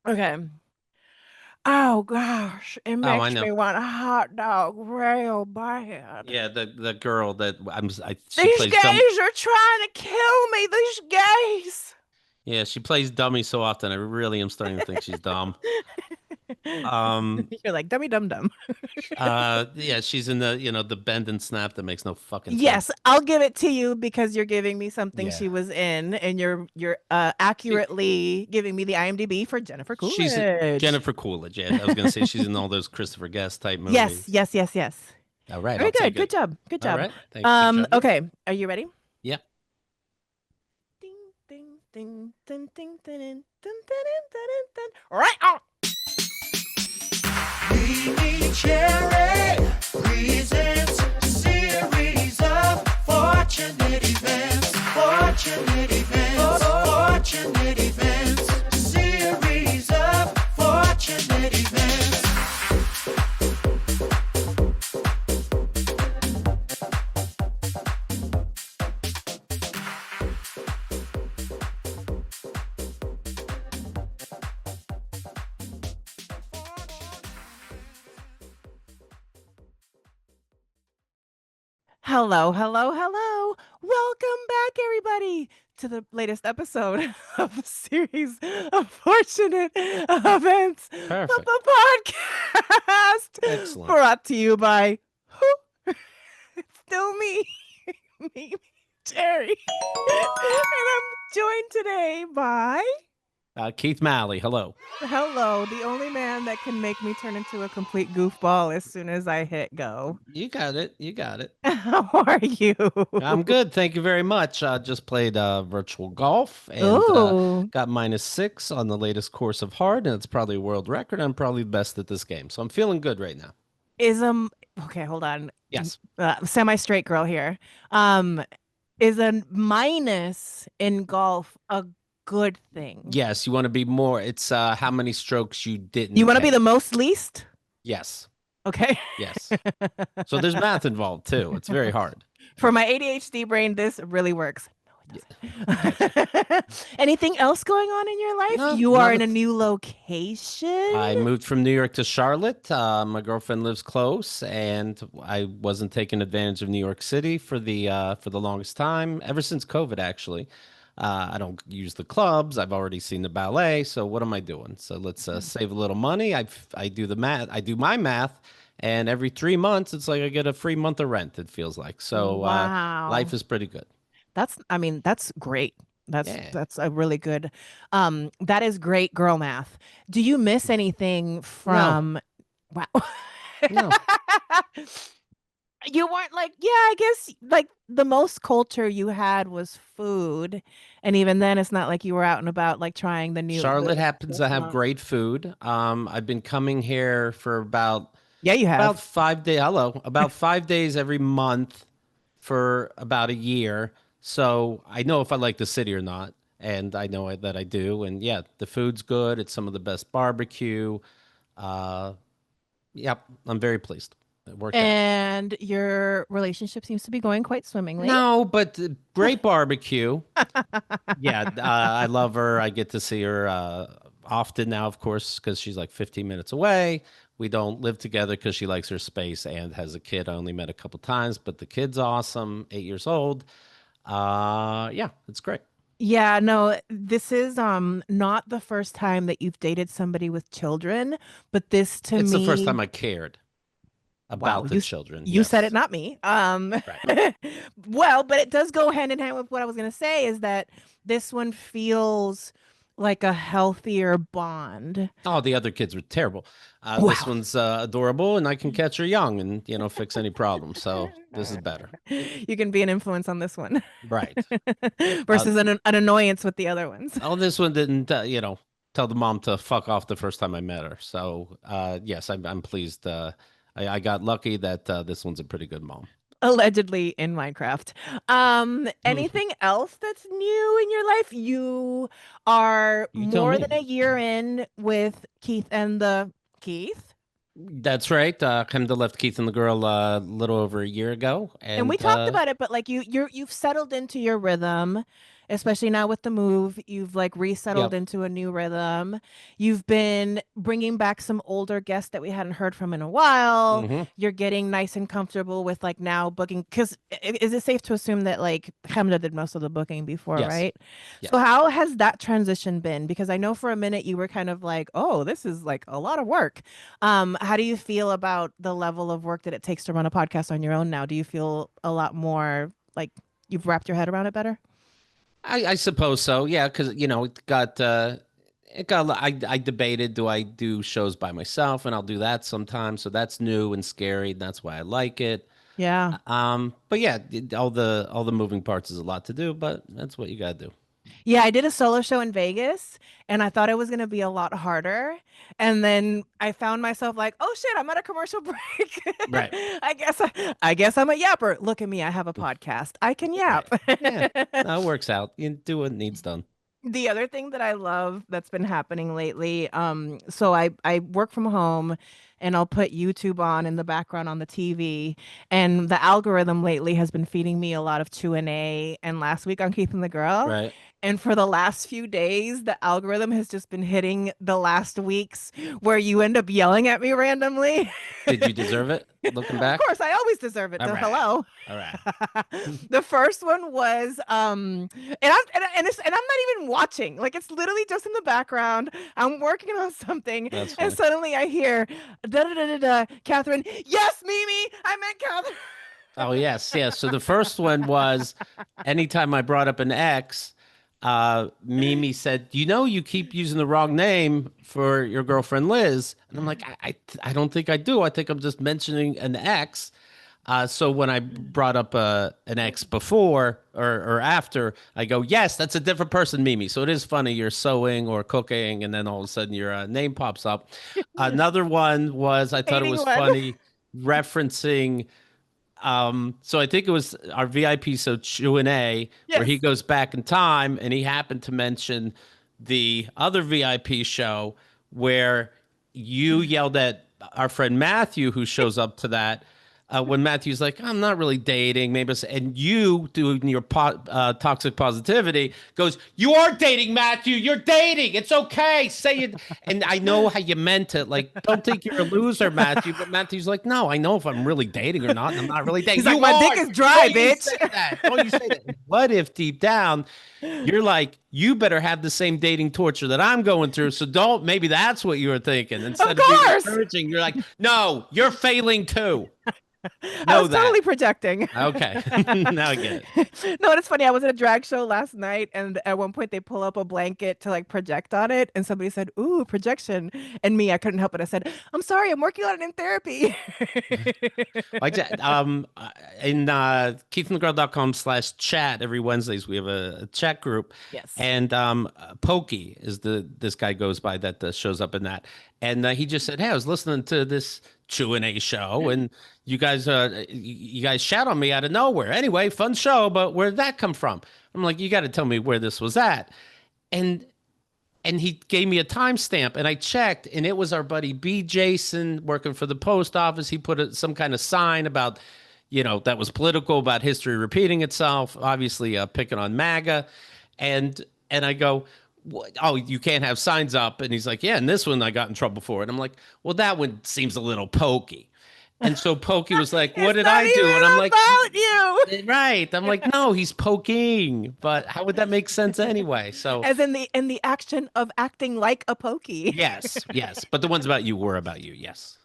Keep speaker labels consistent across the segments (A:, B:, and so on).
A: Okay. Oh gosh, it
B: Oh, I
A: makes
B: know.
A: me want a hot dog real bad.
B: Yeah, the girl that she
A: These
B: plays dumb.
A: gays are trying to kill me. These gays.
B: Yeah, she plays dummy so often. I really am starting to think she's dumb. Um,
A: You're like dummy dum dum.
B: yeah, she's in the bend and snap that makes no fucking
A: Yes,
B: sense.
A: I'll give it to you because you're giving me something
B: Yeah,
A: she was in, and you're
B: she
A: accurately giving me the IMDb for Jennifer
B: she's
A: Coolidge.
B: Jennifer Coolidge. Yeah, I was gonna say she's in all those Christopher Guest type
A: Yes,
B: movies.
A: yes, yes, yes.
B: All right,
A: Very
B: I'll
A: good.
B: take
A: Good
B: it.
A: job. Good
B: All
A: job.
B: right, thanks. Good job.
A: Okay. Are you ready?
B: Yeah.
A: Ding, ding, ding, ding, ding, ding, ding, ding, ding, ding, ding. Right on.
C: MeMeCherry presents a series of fortunate events. Fortunate events. Fortunate events. A series of fortunate events.
A: Hello, hello, hello. Welcome back, everybody, to the latest episode of the series of Fortunate Events,
B: Perfect.
A: the podcast
B: Excellent.
A: brought to you by who? It's still me, me, Terry. And I'm joined today by
B: Keith Malley. Hello.
A: hello, the only man that can make me turn into a complete goofball as soon as I hit go.
B: You got it. You got it.
A: How are you?
B: I'm good. Thank you very much. Just played virtual golf and
A: Oh,
B: got -6 on the latest course of hard, and it's probably a world record. I'm probably the best at this game, so I'm feeling good right now.
A: is okay, hold on.
B: Yes.
A: Semi-straight girl here. Um, is a minus in golf a good thing?
B: Yes, you want to be more. It's how many strokes you
A: You
B: didn't
A: want to be the
B: take.
A: most least?
B: Yes.
A: Okay.
B: Yes. So there's math involved too. It's very hard.
A: For my ADHD brain, this really works.
B: Yeah,
A: No,
B: gotcha.
A: it doesn't. Anything else going on in your life?
B: No,
A: You are
B: not
A: in a
B: a
A: new location.
B: I moved from New York to Charlotte. My girlfriend lives close, and I wasn't taking advantage of New York City for the longest time, ever since COVID, actually. I don't use the clubs. I've already seen the ballet, so what am I doing? So let's save a little money. I do the math. I do my math, and every 3 months, it's like I get a free month of rent. It feels like so. Life
A: Wow.
B: is pretty good.
A: I mean, that's great.
B: Yeah.
A: That's a really good that is great girl math. Do you miss anything
B: No.
A: from wow.
B: No.
A: You weren't like, yeah, I guess like the most culture you had was food. And even then it's not like you were out and about like trying the new
B: Charlotte
A: the
B: happens to have
A: restaurant.
B: great food. I've been coming here for
A: Yeah, you
B: about
A: have.
B: 5 days. Hello, about 5 days every month for about a year. So I know if I like the city or not, and I know that I do. And yeah, the food's good. It's some of the best barbecue. Uh, yep, I'm very pleased. It worked out.
A: And your relationship seems to be going quite swimmingly.
B: No, but great barbecue. Yeah, I love her. I get to see her often now, of course, because she's like 15 minutes away. We don't live together because she likes her space and has a kid. I only met a couple times, but the kid's awesome, 8 years old. Yeah, it's great.
A: Yeah, no, this is not the first time that you've dated somebody with children, but this to
B: It's the first time
A: me,
B: I cared
A: wow,
B: about the children.
A: you said it,
B: Yes,
A: not me.
B: right.
A: Well, but it does go hand in hand with what I was gonna say is that this one feels like a healthier bond.
B: Oh, the other kids were terrible. This
A: Wow.
B: one's adorable, and I can catch her young and fix any problems. So this is better.
A: You can be an influence on this one
B: Right. Uh,
A: versus an annoyance with the other ones.
B: Oh, this one didn't, tell the mom to fuck off the first time I met her. So, yes, I'm pleased. I got lucky that this one's a pretty good mom.
A: Allegedly in Minecraft. Anything else that's new in your life? You are
B: You tell
A: more than
B: me.
A: a year in with Keith and the Keith.
B: That's right. Kind of left Keith and the girl a little over a year ago,
A: And we
B: and
A: talked about it, but like you've settled into your rhythm especially now with the move. You've like resettled
B: Yep.
A: into a new rhythm. You've been bringing back some older guests that we hadn't heard from in a while.
B: Hmm.
A: You're getting nice and comfortable with like now booking. Because is it safe to assume that like Hamza did most of the booking before,
B: Yes.
A: right? So
B: Yes.
A: how has that transition been? Because I know for a minute you were kind of like, oh, this is like a lot of work. How do you feel about the level of work that it takes to run a podcast on your own now? Do you feel a lot more like you've wrapped your head around it better?
B: I suppose so. Yeah, because it got. I debated, do I do shows by myself, and I'll do that sometimes. So that's new and scary, and that's why I like it.
A: Yeah.
B: But yeah, all the moving parts is a lot to do, but that's what you gotta do.
A: Yeah, I did a solo show in Vegas and I thought it was going to be a lot harder. And then I found myself like, "Oh shit, I'm at a commercial break."
B: Right.
A: I guess I'm a yapper. Look at me, I have a podcast. I can
B: Right.
A: yap.
B: Yeah. No, it works out. You do what needs done.
A: The other thing that I love that's been happening lately, so I work from home and I'll put YouTube on in the background on the TV, and the algorithm lately has been feeding me a lot of Q&A and last week on Keith and the Girl.
B: Right.
A: And for the last few days, the algorithm has just been hitting the last weeks where you end up yelling at me randomly.
B: Did you deserve it? Looking
A: Of
B: back.
A: course, I always deserve it.
B: All
A: So
B: right.
A: hello.
B: All right.
A: The first one was and I'm not even watching. Like it's literally just in the background. I'm working on something
B: That's
A: and
B: funny.
A: suddenly I hear da da da da da Catherine. Yes, Mimi. I meant Catherine.
B: Oh yes, yes. So the first one was anytime I brought up an ex, Mimi said, "You know, you keep using the wrong name for your girlfriend Liz," and I'm like, I don't think I do. I think I'm just mentioning an ex." So when I brought up an ex before or after, I go, "Yes, that's a different person, Mimi." So it is funny. You're sewing or cooking, and then all of a sudden your name pops up. Another one was I thought it
A: Hating
B: was
A: one.
B: funny referencing so I think it was our VIP, so Q&A, where he
A: Yes.
B: goes back in time and he happened to mention the other VIP show where you yelled at our friend Matthew, who shows up to that. When Matthew's like, I'm not really dating, maybe, and you doing your toxic positivity goes, you are dating, Matthew. You're dating. It's okay. Say it. And I know how you meant it. Like, don't think you're a loser, Matthew. But Matthew's like, no, I know if I'm really dating or not, and I'm not really dating.
A: He's like,
B: You
A: my dick
B: are.
A: is dry,
B: Don't you
A: bitch.
B: say that. Don't you say that. What if deep down you're like, you better have the same dating torture that I'm going through. So don't, maybe that's what you were thinking.
A: Of
B: Instead of being
A: course.
B: encouraging, you're like, no, you're failing too.
A: I
B: Know
A: was
B: that.
A: totally projecting.
B: Okay. Now I get it.
A: No, it's funny. I was at a drag show last night, and at one point they pull up a blanket to like project on it, and somebody said, "Ooh, projection," and me, I couldn't help it. I said, "I'm sorry, I'm working on it in therapy."
B: In keithandthegirl.com/chat every Wednesdays, we have a chat group.
A: Yes.
B: And Pokey is this guy goes by that shows up in that. And he just said, hey, I was listening to this Q&A show and you guys shout on me out of nowhere. Anyway, fun show, but where'd that come from? I'm like, you got to tell me where this was at. And he gave me a timestamp and I checked and it was our buddy B Jason working for the post office. He put some kind of sign about, that was political, about history repeating itself, obviously picking on MAGA. And I go, oh, you can't have signs up. And he's like, yeah, and this one I got in trouble for. And I'm like, well, that one seems a little pokey. And so Pokey was like, what
A: It's
B: did
A: not
B: I do?
A: even
B: And I'm like,
A: about you.
B: right. I'm like, no, he's poking. But how would that make sense anyway? So
A: As in the action of acting like a pokey.
B: yes, yes. But the ones about you were about you. Yes.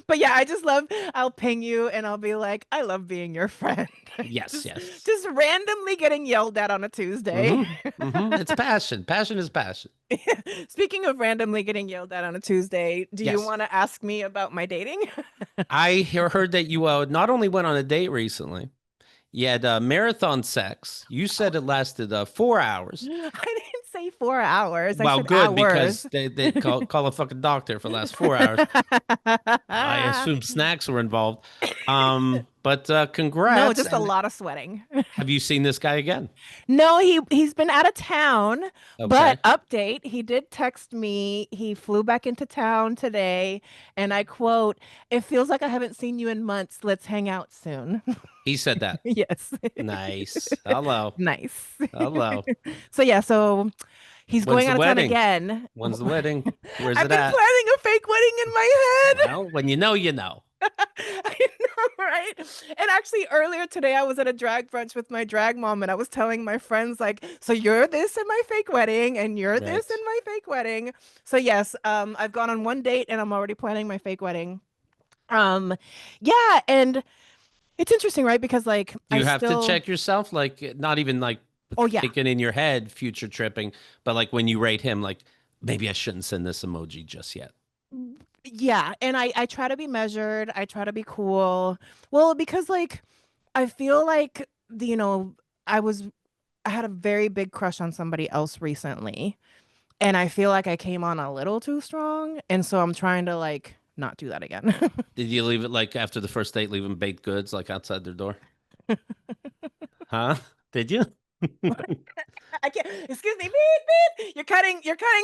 A: But yeah, I just love, I'll ping you and I'll be like, I love being your friend.
B: Yes,
A: just,
B: yes.
A: just randomly getting yelled at on a Tuesday.
B: It's passion. Passion is passion.
A: Speaking of randomly getting yelled at on a Tuesday, do you
B: Yes.
A: want to ask me about my dating?
B: I heard that you not only went on a date recently, you had marathon sex. You said it lasted 4 hours.
A: I didn't say 4 hours. I
B: Well,
A: said
B: good,
A: hours.
B: because they call a fucking doctor for the last 4 hours. I assume snacks were involved. But
A: No,
B: congrats.
A: just a
B: And
A: lot of sweating.
B: have you seen this guy again?
A: No, he's been out of town,
B: Okay.
A: but update, he did text me. He flew back into town today, and I quote, "It feels like I haven't seen you in months. Let's hang out soon."
B: He said that.
A: Yes.
B: Nice. Hello.
A: Nice.
B: Hello.
A: So yeah, so he's
B: When's
A: going
B: the
A: out of town
B: wedding?
A: again.
B: When's the wedding? Where's
A: I've
B: it
A: been
B: at?
A: planning a fake wedding in my head.
B: Well, when you know, you know.
A: I know, right? And actually, earlier today, I was at a drag brunch with my drag mom, and I was telling my friends, like, so you're this in my fake wedding, and you're this in
B: Right.
A: my fake wedding. So yes, I've gone on one date, and I'm already planning my fake wedding. Um, yeah, and it's interesting, right? Because like
B: Do
A: I
B: you have to
A: still,
B: check yourself? Like, not even like
A: oh yeah,
B: thinking in your head, future tripping, but like when you rate him, like, maybe I shouldn't send this emoji just yet.
A: yeah, and I try to be measured. I try to be cool. Well, because like I feel like I was I had a very big crush on somebody else recently, and I feel like I came on a little too strong, and so I'm trying to like not do that again.
B: Did you leave it like after the first date, leave them baked goods like outside their door? Huh? Did you?
A: I can't. Excuse me, beep beep. You're cutting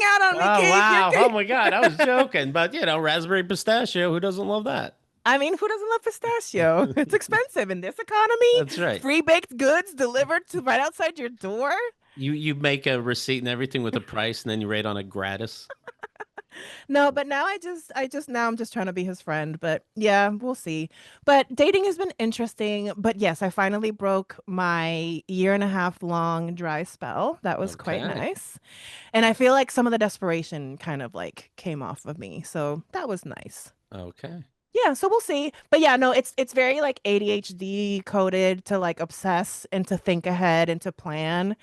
A: out on me,
B: Oh
A: Keith. You're
B: wow. Oh
A: cutting.
B: my God. I was joking. But raspberry pistachio, who doesn't love that?
A: I mean, who doesn't love pistachio? It's expensive in this economy.
B: That's right.
A: Free baked goods delivered to right outside your door.
B: You make a receipt and everything with a price and then you rate on it gratis.
A: No, but now now I'm just trying to be his friend. But yeah, we'll see. But dating has been interesting. But yes, I finally broke my year and a half long dry spell. That was quite
B: Okay.
A: nice. And I feel like some of the desperation kind of like came off of me. So that was nice.
B: Okay.
A: Yeah, so we'll see. But yeah, no, it's very like ADHD coded to like obsess and to think ahead and to plan.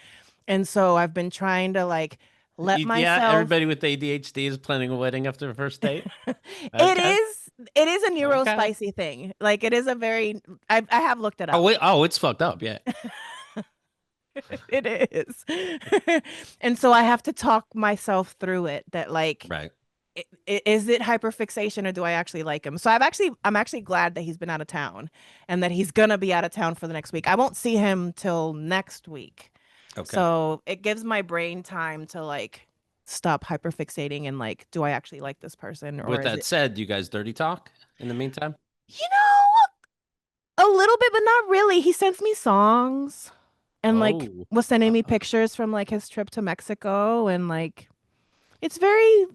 A: And so I've been trying to like let
B: Yeah,
A: myself
B: everybody with ADHD is planning a wedding after a first date.
A: It
B: Okay.
A: is a
B: Okay.
A: neurospicy thing. Like it is a very I have looked it
B: Oh
A: up.
B: wait, oh, it's fucked up. Yeah.
A: It is. And so I have to talk myself through it that like
B: Right.
A: is it hyperfixation or do I actually like him? So I'm actually glad that he's been out of town and that he's gonna be out of town for the next week. I won't see him till next week.
B: Okay.
A: So it gives my brain time to like stop hyperfixating and like, do I actually like this person or
B: With
A: is
B: that
A: it,
B: said, you guys dirty talk in the meantime?
A: you know, a little bit, but not really. He sends me songs and like
B: Oh.
A: was sending me
B: Uh,
A: pictures from like his trip to Mexico and like it's very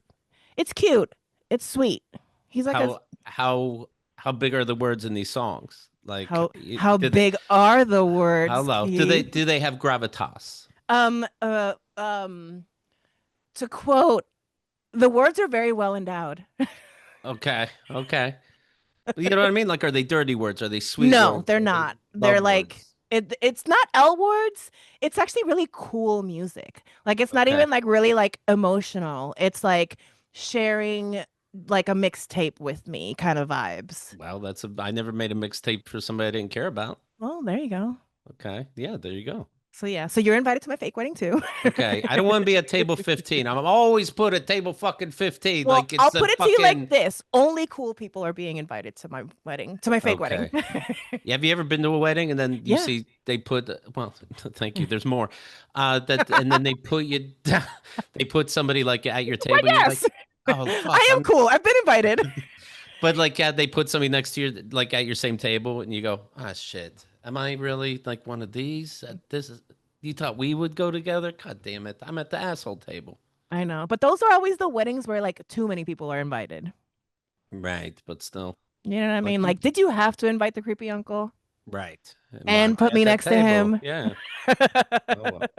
A: it's cute. It's sweet. He's like a
B: how big are the words in these songs? Like,
A: how
B: did they,
A: big are the
B: how
A: words,
B: low?
A: Keith?
B: Do they have gravitas?
A: Um uh um to quote, the words are very well endowed.
B: Okay. Okay. You know what I mean? Like, are they dirty words? Are they sweet
A: No,
B: words?
A: they're
B: Are they
A: not. They're
B: love
A: like
B: words?
A: it's not L words. It's actually really cool music. Like it's not
B: Okay.
A: even like really like emotional. It's like sharing like a mixtape with me kind of vibes.
B: Well, I never made a mixtape for somebody I didn't care about.
A: Well, there you go.
B: Okay. Yeah, there you go.
A: So yeah, so you're invited to my fake wedding too.
B: Okay. I don't want to be at table 15. I'm always put at table fucking 15.
A: Well,
B: Like
A: I'll
B: it's a
A: put it to you like
B: fucking
A: this. Only cool people are being invited to my wedding, to my fake wedding.
B: okay. Yeah, have you ever been to a wedding and then you
A: Yeah.
B: see they put well, thank you. There's more. That and then they put you they put somebody like at your
A: Why,
B: table and you're like,
A: yes.
B: "Oh fuck,
A: I am cool. I've been invited.
B: but like yeah, they put somebody next to you like at your same table and you go, "Ah shit. Am I really like one of these? This is you thought we would go together? God damn it. I'm at the asshole table."
A: I know, but those are always the weddings where like too many people are invited.
B: Right, but still
A: You know what I
B: like
A: mean? Like, did you have to invite the creepy uncle
B: right. Why am
A: and
B: I
A: put
B: at
A: me
B: that
A: next to
B: table?
A: him?
B: Yeah. Oh well.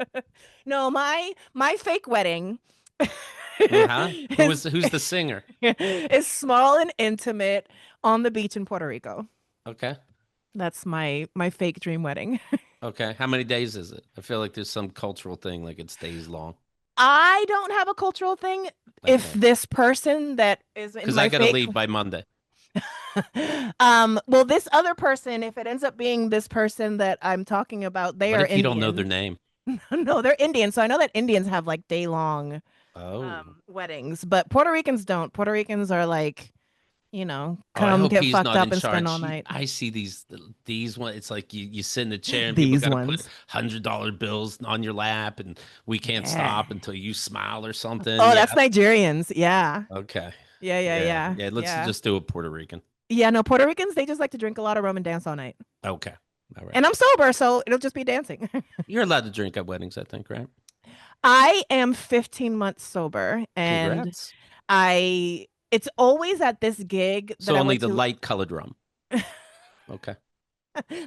A: No, my fake wedding
B: Uh-huh.
A: is
B: Who's the singer?
A: is small and intimate on the beach in Puerto Rico.
B: Okay.
A: That's my fake dream wedding.
B: Okay. How many days is it? I feel like there's some cultural thing, like it stays long.
A: I don't have a cultural thing. If
B: Okay.
A: this person that is in
B: Because I
A: my
B: gotta
A: fake
B: leave by Monday.
A: well, this other person, if it ends up being this person that I'm talking about, they
B: What
A: are
B: if you don't know their
A: Indian.
B: name?
A: No, they're Indian. So I know that Indians have like day long
B: Oh.
A: weddings, but Puerto Ricans don't. Puerto Ricans are like
B: Oh, I
A: come
B: hope
A: get
B: he's
A: fucked
B: not in
A: up and spend all
B: charge.
A: night.
B: I see these ones. It's like you sit in the chair and people
A: These
B: got to put
A: ones.
B: $100 bills on your lap, and we can't
A: Yeah.
B: stop until you smile or something.
A: Oh,
B: Yeah.
A: that's Nigerians. Yeah.
B: Okay.
A: Yeah, yeah,
B: Yeah.
A: yeah.
B: Yeah. Let's
A: Yeah.
B: just do a Puerto Rican.
A: Yeah, no, Puerto Ricans, they just like to drink a lot of rum and dance all night.
B: Okay. All right.
A: And I'm sober, so it'll just be dancing.
B: You're allowed to drink at weddings, I think, right?
A: I am 15 months sober, and
B: Congrats.
A: it's always at this gig that
B: So
A: I
B: only
A: went
B: the
A: to,
B: light colored rum. Okay.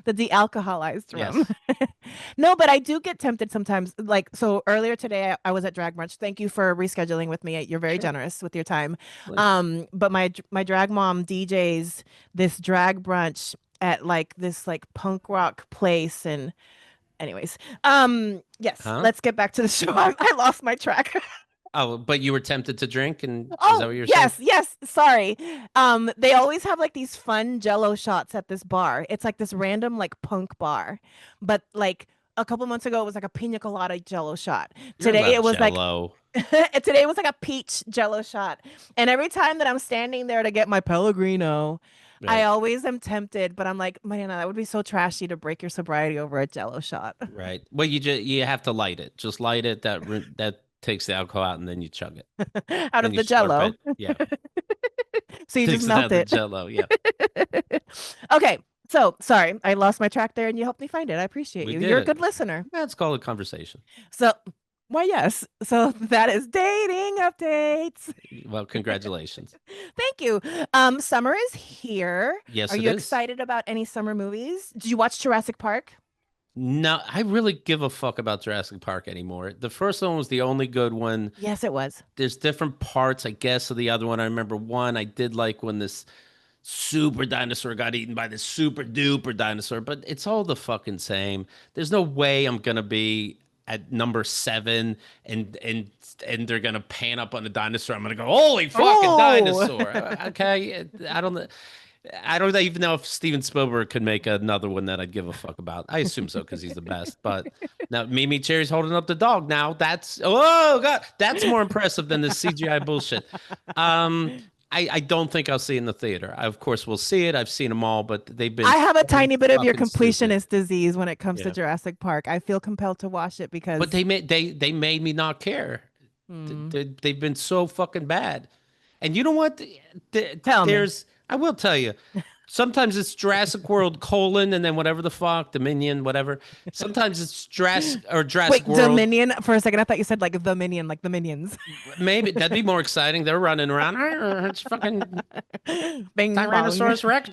A: the de-alcoholized rum.
B: Yes.
A: No, but I do get tempted sometimes. Like, so earlier today, I was at Drag Brunch. Thank you for rescheduling with me. You're very
B: Sure.
A: generous with your time.
B: Pleasure.
A: But my drag mom DJs this drag brunch at like this like punk rock place. And anyways, yes,
B: Huh?
A: let's get back to the show. I lost my track.
B: Oh, but you were tempted to drink, and is that
A: Oh,
B: what you're saying?
A: yes, yes. Sorry. They always have like these fun Jello shots at this bar. It's like this random like punk bar, but like a couple months ago, it was like a pina colada Jello shot.
B: You're
A: Today
B: allowed
A: it was like
B: Jello.
A: today it was like a peach Jello shot. And every time that I'm standing there to get my Pellegrino, I
B: Right.
A: always am tempted, but I'm like, Mariana, that would be so trashy to break your sobriety over a Jello shot
B: Right. Well, you have to light it. Just light it. That takes the alcohol out, and then you chug it.
A: out
B: Then
A: of
B: you
A: the
B: slurp
A: Jello.
B: it. Yeah.
A: So you just
B: Takes it out
A: melt
B: of the
A: it.
B: Jello. Yeah.
A: Okay. So sorry, I lost my track there and you helped me find it. I appreciate
B: We
A: you.
B: did
A: You're a
B: it.
A: good listener.
B: That's called a conversation.
A: So, why, yes. So that is dating updates.
B: Well, congratulations.
A: Thank you. Summer is here.
B: Yes,
A: Are
B: it
A: you
B: is.
A: excited about any summer movies? Did you watch Jurassic Park?
B: No, I really give a fuck about Jurassic Park anymore. The first one was the only good one.
A: Yes, it was.
B: There's different parts, I guess, of the other one. I remember one I did like when this super dinosaur got eaten by this super duper dinosaur, but it's all the fucking same. There's no way I'm gonna be at number 7 and they're gonna pan up on a dinosaur. I'm gonna go, holy fucking
A: Oh,
B: dinosaur. Okay. I don't even know if Steven Spielberg could make another one that I'd give a fuck about. I assume so because he's the best. But now MeMeCherry's holding up the dog. Now that's oh god, that's more impressive than this CGI bullshit. I don't think I'll see it in the theater. I, of course, will see it. I've seen them all, but they've been
A: I have a
B: so
A: tiny bit of your
B: fucking stupid.
A: completionist disease when it comes to
B: Yeah,
A: Jurassic Park. I feel compelled to watch it
B: but
A: because
B: they made me not care.
A: hmm,
B: They've been so fucking bad. And you know what?
A: tell me.
B: There's I will tell you. Sometimes it's Jurassic World colon and then whatever the fuck Dominion whatever. Sometimes it's Jurassic
A: Wait,
B: World.
A: Dominion for a second. I thought you said like the Minion, like the Minions.
B: Maybe that'd be more exciting. They're running around. It's fucking
A: Bing bong.
B: Tyrannosaurus Rex.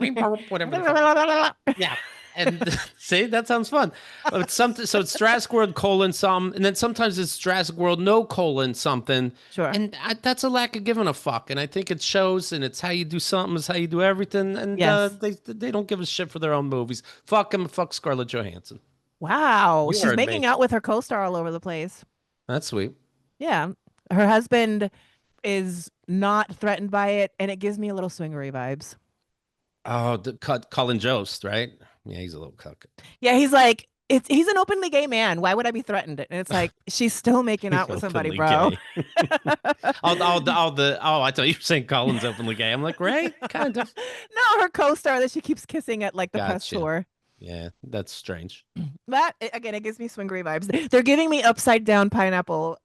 B: Whatever the fuck. Yeah. And see, that sounds fun. It's something. So it's Jurassic World colon some, and then sometimes it's Jurassic World no colon something.
A: Sure.
B: And that's a lack of giving a fuck. And I think it shows, and it's how you do something, is how you do everything. And
A: Yes.
B: they don't give a shit for their own movies. Fuck them. Fuck Scarlett Johansson.
A: Wow.
B: You
A: She's
B: heard
A: making
B: me.
A: out with her co-star all over the place.
B: That's sweet.
A: Yeah. Her husband is not threatened by it, and it gives me a little swingery vibes.
B: Oh, Colin Jost, right? Yeah, he's a little cuck.
A: Yeah, he's like, he's an openly gay man. Why would I be threatened? And it's like, she's still making
B: He's
A: out with somebody,
B: openly
A: bro.
B: gay. I thought you were saying Colin's openly gay. I'm like, right? Kind of.
A: No, her co-star that she keeps kissing at like the press
B: Gotcha.
A: tour.
B: Yeah, that's strange.
A: Again, it gives me swingery vibes. They're giving me upside down pineapple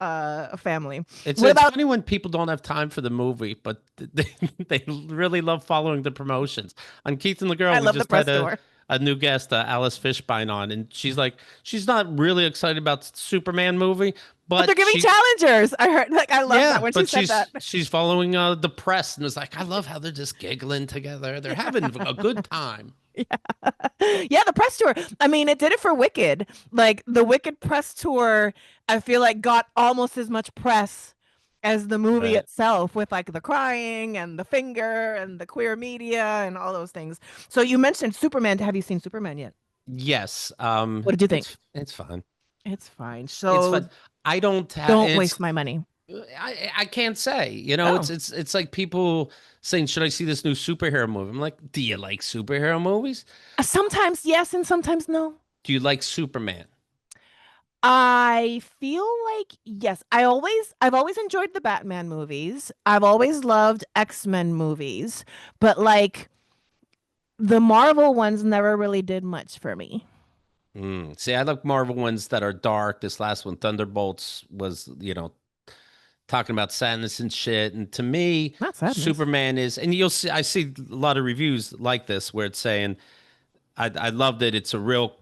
A: family.
B: It's
A: What
B: it's
A: about
B: funny when people don't have time for the movie, but they really love following the promotions. On Keith and the Girl,
A: I
B: we
A: love the
B: just
A: press
B: had
A: tour.
B: a new guest, Alice Fishbein, on, and she's like, she's not really excited about the Superman movie,
A: But they're
B: but
A: giving
B: she
A: challengers. I heard like I love
B: yeah,
A: that when she
B: but
A: said that.
B: she's following the press and was like, I love how they're just giggling together. They're having a good time.
A: Yeah, the press tour. I mean, it did it for Wicked. Like the Wicked press tour, I feel like got almost as much press as the movie
B: Right.
A: itself with like the crying and the finger and the queer media and all those things. So you mentioned Superman. Have you seen Superman yet?
B: Yes.
A: What did you think?
B: It's fine.
A: It's fine.
B: It's
A: So
B: fun. I don't have.
A: don't
B: It's
A: waste my money.
B: I can't say. You know,
A: Oh,
B: it's like people saying, "Should I see this new superhero movie?" I'm like, "Do you like superhero movies?
A: sometimes yes and sometimes no.
B: Do you like Superman?"
A: I feel like yes, I've always enjoyed the Batman movies. I've always loved X-Men movies, but like the Marvel ones never really did much for me.
B: See, I like Marvel ones that are dark. This last one, Thunderbolts, was, talking about sadness and shit. And to me,
A: Not sadness.
B: Superman is, and you'll see, I see a lot of reviews like this where it's saying, I love that it's a real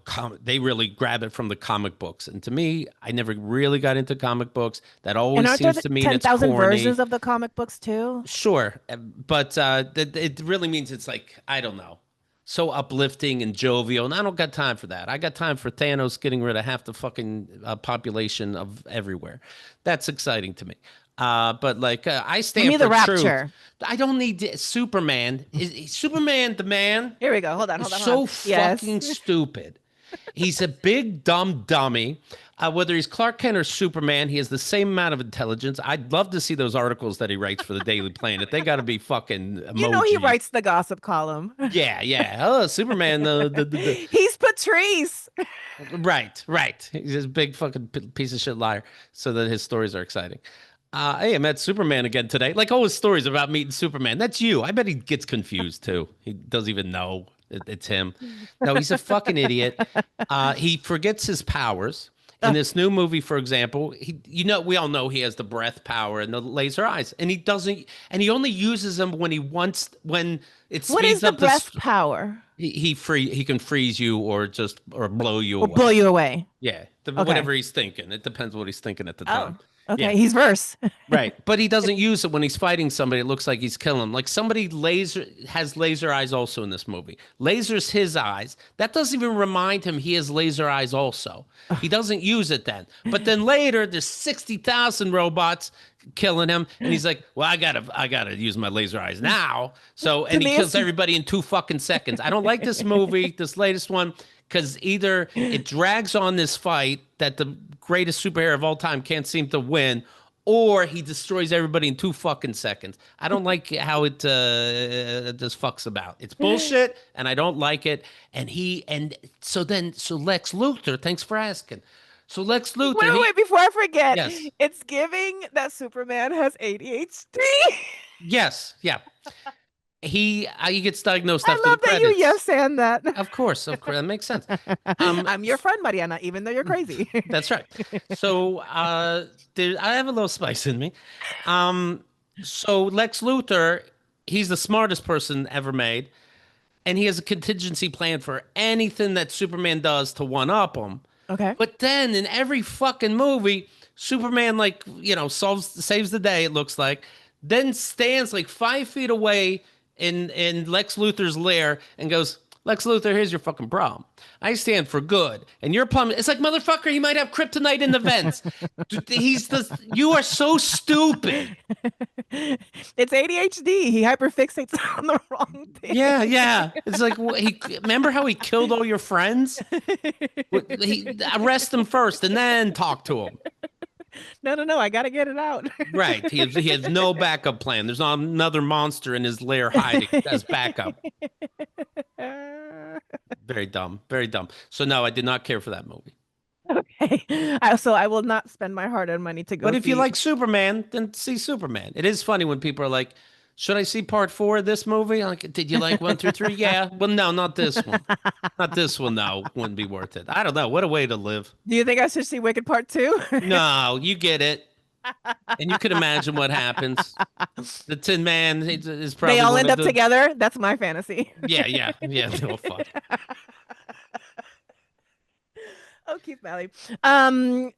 B: they really grab it from the comic books. And to me, I never really got into comic books. That
A: And
B: always
A: aren't there
B: seems
A: the
B: to mean it's
A: 10,000
B: corny.
A: versions of the comic books too?
B: Sure, but it really means it's like, I don't know, so uplifting and jovial, and I don't got time for that. I got time for Thanos getting rid of half the fucking population of everywhere. That's exciting to me. But like, I
A: Give me
B: stand
A: the
B: for truth.
A: Rapture.
B: I don't need Superman. Is Superman the man?
A: Here we go. Hold on,
B: Is
A: hold on, hold on.
B: so
A: Yes.
B: fucking stupid. He's a big dumb dummy. Whether he's Clark Kent or Superman, he has the same amount of intelligence. I'd love to see those articles that he writes for the Daily Planet. They got to be fucking
A: You know he
B: emojis.
A: writes the gossip column.
B: Yeah, yeah. Oh, Superman.
A: He's Patrice.
B: Right. He's this big fucking piece of shit liar. So that his stories are exciting. Hey, I met Superman again today. Like all his stories about meeting Superman. That's you. I bet he gets confused too. He doesn't even know it's him. No, he's a fucking idiot. He forgets his powers. In this new movie, for example, we all know he has the breath power and the laser eyes, and he doesn't, and he only uses them when when it
A: What is
B: speeds
A: the
B: up
A: breath power?
B: he can freeze you or blow you
A: Or blow
B: away.
A: you away?
B: Yeah,
A: Okay.
B: whatever he's thinking. It depends what he's thinking at the
A: Oh,
B: time. Yeah.
A: okay. He's verse.
B: Right. But he doesn't use it when he's fighting somebody. It looks like he's killing them. Like somebody has laser eyes also in this movie. Lasers his eyes. That doesn't even remind him he has laser eyes also. He doesn't use it then. But then later there's 60,000 robots killing him and he's like, "Well, I got to use my laser eyes now." So
A: To
B: and he
A: me,
B: kills
A: it's
B: everybody in 2 fucking seconds. I don't like this movie, this latest one, because either it drags on this fight that the greatest superhero of all time can't seem to win, or he destroys everybody in 2 fucking seconds. I don't like how it just fucks about. It's bullshit, and I don't like it. So Lex Luthor, thanks for asking. So Lex
A: wait,
B: Luthor,
A: wait, wait, before I forget,
B: yes,
A: it's giving that Superman has ADHD.
B: yes, yeah. He gets diagnosed
A: I
B: after the
A: love that you
B: credits.
A: yes and that.
B: Of course, that makes sense.
A: I'm your friend, Mariana, even though you're crazy.
B: That's right. So I have a little spice in me. So Lex Luthor, he's the smartest person ever made, and he has a contingency plan for anything that Superman does to one up him.
A: Okay.
B: But then in every fucking movie, Superman saves the day. It looks like, then stands like 5 feet away in Lex Luthor's lair and goes, "Lex Luthor, here's your fucking problem. I stand for good, and your problem." It's like, motherfucker, he might have kryptonite in the vents. You are so stupid.
A: It's ADHD. He hyperfixates on the wrong thing.
B: Yeah. It's like, remember how he killed all your friends? Arrest him first and then talk to him.
A: No. I gotta get it out.
B: Right. He has no backup plan. There's not another monster in his lair hiding as backup. Very dumb. Very dumb. So no, I did not care for that movie.
A: Okay. So I will not spend my hard-earned money to go
B: But if you
A: see-
B: like Superman, then see Superman. It is funny when people are like, "Should I see part 4 of this movie?" I'm like, "Did you like 1 through 3?" Yeah. Well, no, not this one. Not this one, no. Wouldn't be worth it. I don't know. What a way to live.
A: Do you think I should see Wicked Part 2?
B: No, you get it. And you can imagine what happens. The Tin Man is probably
A: They all
B: one
A: end
B: of
A: up
B: the-
A: together? That's my fantasy.
B: Yeah. No fuck.
A: Oh, Keith Malley.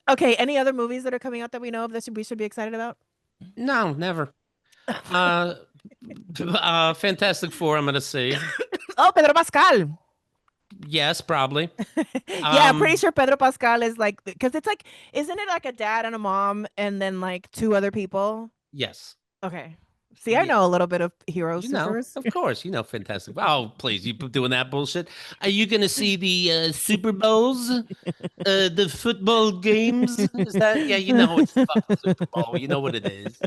A: Okay, any other movies that are coming out that we know of that we should be excited about?
B: No, never. Fantastic Four, I'm gonna see.
A: Oh, Pedro Pascal.
B: Yes, probably.
A: Yeah, I'm pretty sure Pedro Pascal is like, because it's like, isn't it like a dad and a mom and then like 2 other people?
B: Yes.
A: Okay. See, I know a little bit of hero
B: You know,
A: supers.
B: of course, Fantastic. Oh, please, you doing that bullshit? Are you gonna see the Super Bowls, the football games? Is that? Yeah, it's the fucking Super Bowl. You know what it is.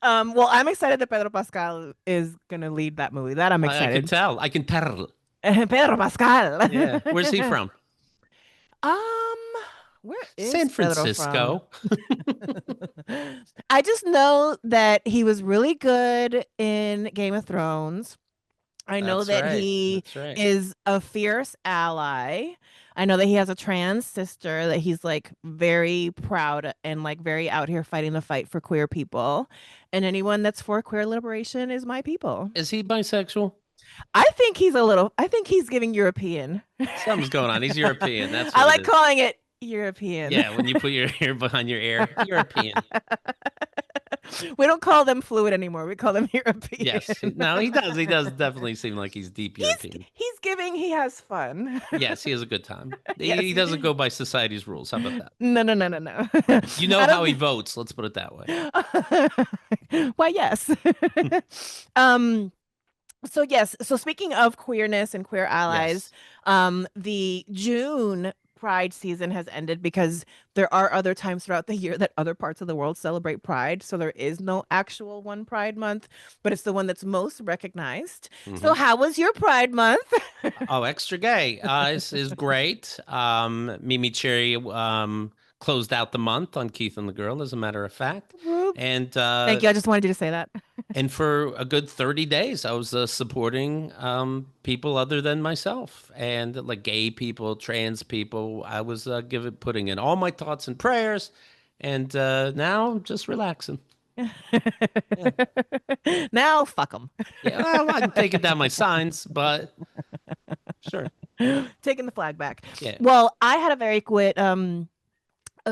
A: Well, I'm excited that Pedro Pascal is gonna lead that movie. That I'm
B: I can
A: excited.
B: tell. I can tell.
A: Pedro Pascal.
B: Yeah. Where's he from?
A: Where is
B: San
A: Pedro from?
B: Francisco.
A: I just know that he was really good in Game of Thrones. I know
B: That's
A: that
B: right.
A: he
B: That's right.
A: is a fierce ally. I know that he has a trans sister that he's like very proud and like very out here fighting the fight for queer people. And anyone that's for queer liberation is my people.
B: Is he bisexual?
A: I think he's giving European.
B: Something's going on. He's European. That's
A: I
B: what it
A: like
B: is.
A: calling it European.
B: Yeah, when you put your ear behind your ear, European.
A: We don't call them fluid anymore. We call them European.
B: Yes. No, he does. He does definitely seem like he's deep European.
A: He's giving, he has fun.
B: Yes, he has a good time.
A: Yes.
B: He doesn't go by society's rules. How about that?
A: No, no, no, no, no.
B: You know
A: I
B: how he
A: don't
B: votes. Let's put it that way.
A: Why, yes. um so yes, so speaking of queerness and queer allies,
B: Yes.
A: the June Pride season has ended because there are other times throughout the year that other parts of the world celebrate Pride. So there is no actual one Pride month, but it's the one that's most recognized. So
B: Mhm.
A: how was your Pride month?
B: Oh, extra gay is great. MeMeCherry closed out the month on Keith and the Girl, as a matter of fact,
A: Whoop.
B: and
A: Thank you. I just wanted you to say that.
B: for a good 30 days, I was supporting people other than myself, and like gay people, trans people. I was putting in all my thoughts and prayers, and now I'm just relaxing. Yeah,
A: Now, fuck them.
B: yeah. Well, I'm taking down my signs, but sure.
A: Taking the flag back.
B: Yeah.
A: Well, I had a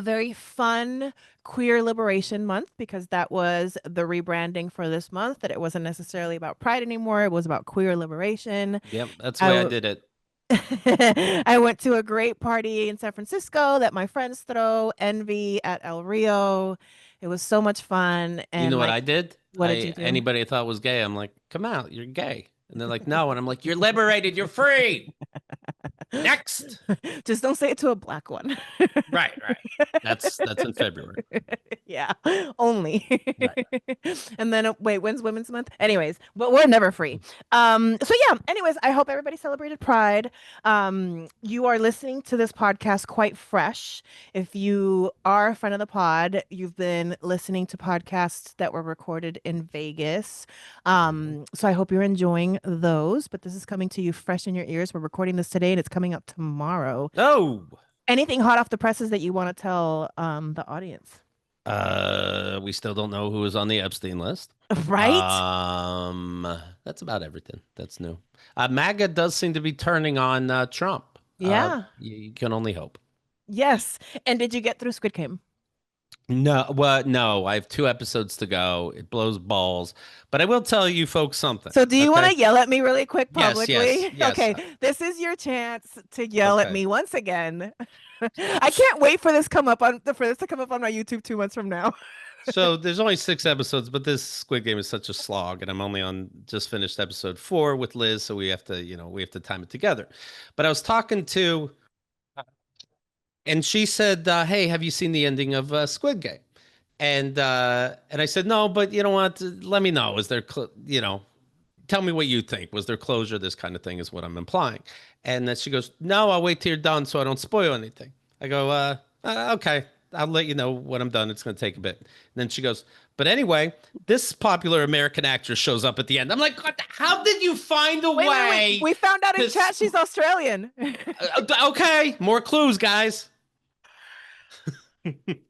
A: very fun queer liberation month because that was the rebranding for this month, that it wasn't necessarily about pride anymore. It was about queer liberation.
B: Yep. That's the
A: I
B: way I
A: w-
B: did it.
A: I went to a great party in San Francisco that my friends throw, Envy at El Rio. It was so much fun.
B: You
A: And
B: know what
A: like,
B: I did?
A: what did you do?
B: Anybody I thought was gay, I'm like, come out, you're gay. And they're like, no. And I'm like, you're liberated, you're free. Next.
A: Just don't say it to a black one.
B: Right, right. That's in February.
A: Yeah, only.
B: Right.
A: And then wait, when's Women's Month? Anyways, but we're never free. So yeah, anyways, I hope everybody celebrated Pride. You are listening to this podcast quite fresh. If you are a friend of the pod, you've been listening to podcasts that were recorded in Vegas. So I hope you're enjoying those, but this is coming to you fresh in your ears. We're recording this today and it's coming up tomorrow.
B: Oh.
A: Anything hot off the presses that you want to tell the audience?
B: We still don't know who is on the Epstein list.
A: Right?
B: That's about everything. That's new. MAGA does seem to be turning on Trump.
A: Yeah.
B: You can only hope.
A: Yes. And did you get through Squid Game?
B: No, well, no, I have 2 episodes to go. It blows balls. But I will tell you folks something.
A: So do you want
B: okay?
A: to yell at me really quick
B: Yes,
A: publicly?
B: yes.
A: Okay, this is your chance to yell at
B: Okay.
A: me once again. I can't wait for this to come up on my YouTube 2 months from now.
B: So there's only 6 episodes, but this Squid Game is such a slog, and I'm only on just finished episode 4 with Liz, so we have to time it together. But I was talking to, and she said, "Hey, have you seen the ending of Squid Game?" And I said, "No, but you know what? Let me know. Is there, tell me what you think. Was there closure? This kind of thing is what I'm implying." And then she goes, "No, I'll wait till you're done so I don't spoil anything." I go, "Okay, I'll let you know when I'm done. It's going to take a bit." And then she goes, "But anyway, this popular American actress shows up at the end." I'm like, "How did you find a way?"
A: We found out in
B: to
A: chat she's Australian.
B: Okay, more clues, guys.
A: Oh my God,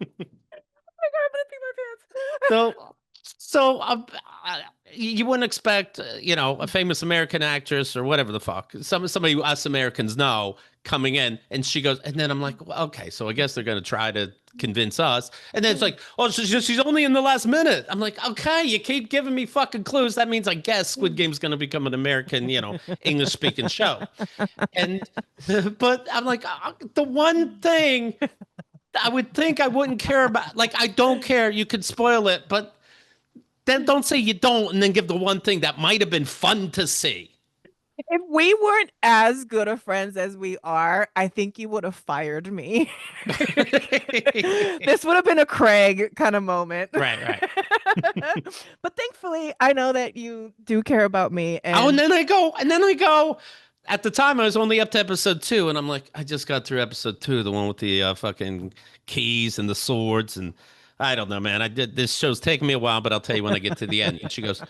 A: I'm gonna pee my pants.
B: So you wouldn't expect, a famous American actress or whatever the fuck, somebody who us Americans know coming in, and she goes, and then I'm like, well, okay, so I guess they're gonna try to convince us, and then it's like, oh, she's only in the last minute. I'm like, okay, you keep giving me fucking clues. That means I guess Squid Game's gonna become an American, English speaking show, and but I'm like, the one thing I would think I wouldn't care about, like, I don't care. You could spoil it, but then don't say you don't, and then give the one thing that might have been fun to see.
A: If we weren't as good of friends as we are, I think you would have fired me. This would have been a Craig kind of moment.
B: Right.
A: But thankfully, I know that you do care about me.
B: Oh, and then I go, At the time, I was only up to episode 2, and I'm like, I just got through episode 2, the one with the fucking keys and the swords, and I don't know, man. I did this show's taking me a while, but I'll tell you when I get to the end. And she goes,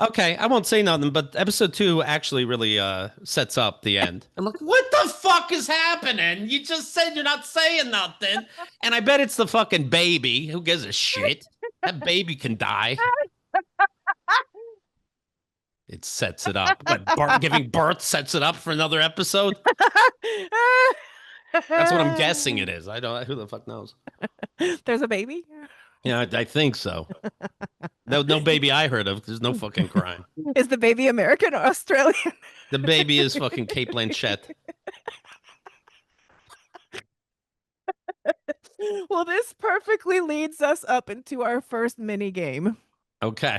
B: "Okay, I won't say nothing, but episode 2 actually really sets up the end." I'm like, "What the fuck is happening? You just said you're not saying nothing," and I bet it's the fucking baby. Who gives a shit? That baby can die. It sets it up. What, giving birth sets it up for another episode? That's what I'm guessing it is. I don't. Who the fuck knows?
A: There's a baby?
B: Yeah, I think so. No baby I heard of. There's no fucking crime.
A: Is the baby American or Australian?
B: The baby is fucking Kate Blanchett.
A: Well, this perfectly leads us up into our first mini game.
B: Okay.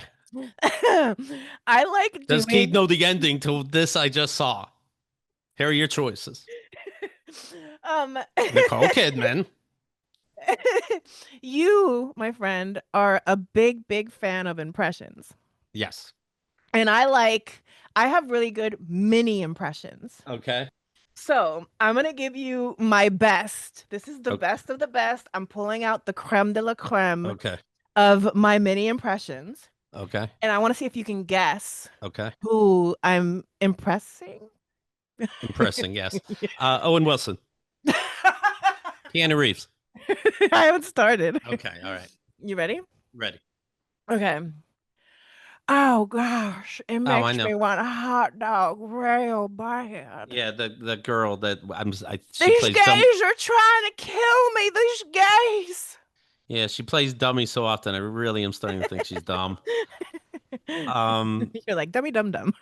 A: I like
B: Does
A: doing...
B: Keith know the ending to this I just saw? Here are your choices. Nicole Kidman.
A: You, my friend, are a big fan of impressions.
B: Yes.
A: And I have really good mini impressions.
B: Okay.
A: So I'm going to give you my best. This is the best of the best. I'm pulling out the creme de la creme of my mini impressions.
B: Okay.
A: And I want to see if you can guess
B: who
A: I'm impressing.
B: Impressing, yes. Yeah. Owen Wilson. Keanu Reeves.
A: I haven't started.
B: Okay, all right.
A: You ready?
B: Ready.
A: Okay. Oh gosh, it makes me want a hot dog real bad.
B: Yeah, the girl that
A: these gays are trying to kill me. These gays.
B: Yeah, she plays dummy so often. I really am starting to think she's dumb.
A: You're like dummy dum dum.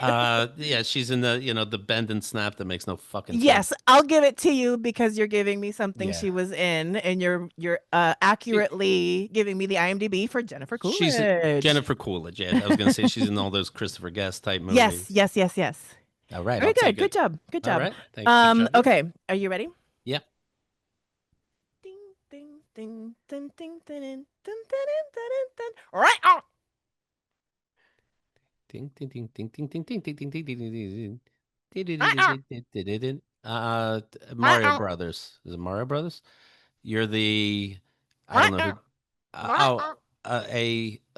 B: Yeah, she's in the bend and snap that makes no fucking sense.
A: Yes, I'll give it to you because you're giving me something she was in, and you're accurately giving me the IMDb for Jennifer Coolidge.
B: She's Jennifer Coolidge. Yeah, I was gonna say she's in all those Christopher Guest type movies.
A: Yes.
B: All right.
A: Very good. Good job.
B: All right. Thanks.
A: Okay. Are you ready?
B: Yeah.
A: Ding ding ding ding ding ding ding ding ding ding. Right on.
B: Ding ding ding ding ding ding ding ding ding ding ding ding. Mario Brothers. Is it Mario Brothers? You're the I don't know who.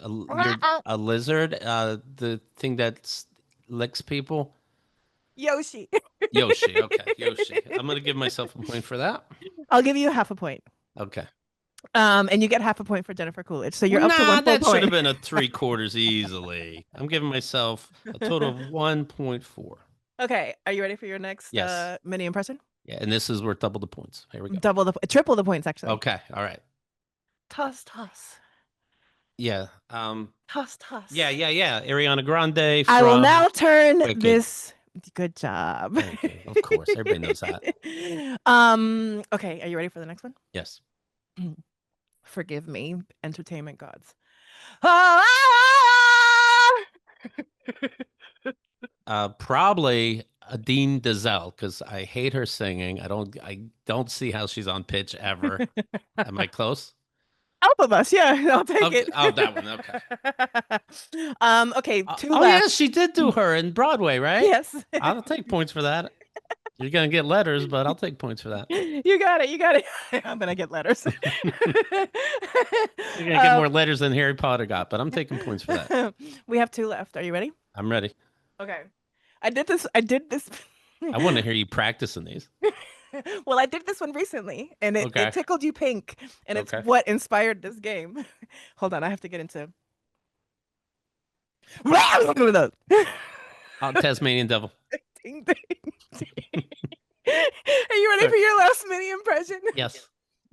B: You're a lizard. The thing that licks people.
A: Yoshi.
B: Yoshi. Okay, Yoshi. I'm gonna give myself a point for that.
A: I'll give you half a point.
B: Okay.
A: And you get half a point for Jennifer Coolidge. So you're up to 1
B: that
A: point.
B: Should have been a 3/4 easily. I'm giving myself a total of 1.4.
A: Okay. Are you ready for your next mini impression?
B: Yeah, and this is worth double the points. Here we
A: go. Triple the points, actually.
B: Okay. All right.
A: Toss.
B: Yeah.
A: Toss.
B: Yeah. Ariana Grande.
A: I will now turn this. Good job.
B: Okay. Of course, everybody knows that.
A: Okay. Are you ready for the next one?
B: Yes.
A: Forgive me, entertainment gods.
B: Probably Adine Dazelle, because I hate her singing. I don't see how she's on pitch ever. Am I close?
A: Both of us, yeah. I'll take it.
B: Oh, that one. Okay.
A: Okay. 2 left.
B: Oh, yeah, she did do her in Broadway, right?
A: Yes.
B: I'll take points for that. You're gonna get letters, but I'll take points for that.
A: You got it. I'm gonna get letters.
B: You're gonna get more letters than Harry Potter got, but I'm taking points for that.
A: We have 2 left. Are you ready?
B: I'm ready.
A: Okay. I did this.
B: I want to hear you practicing these.
A: Well, I did this one recently, and it tickled you pink, and it's what inspired this game. Hold on, I have to get into.
B: Tasmanian Devil.
A: Ding, ding, ding. Are you ready for your last mini impression?
B: Yes.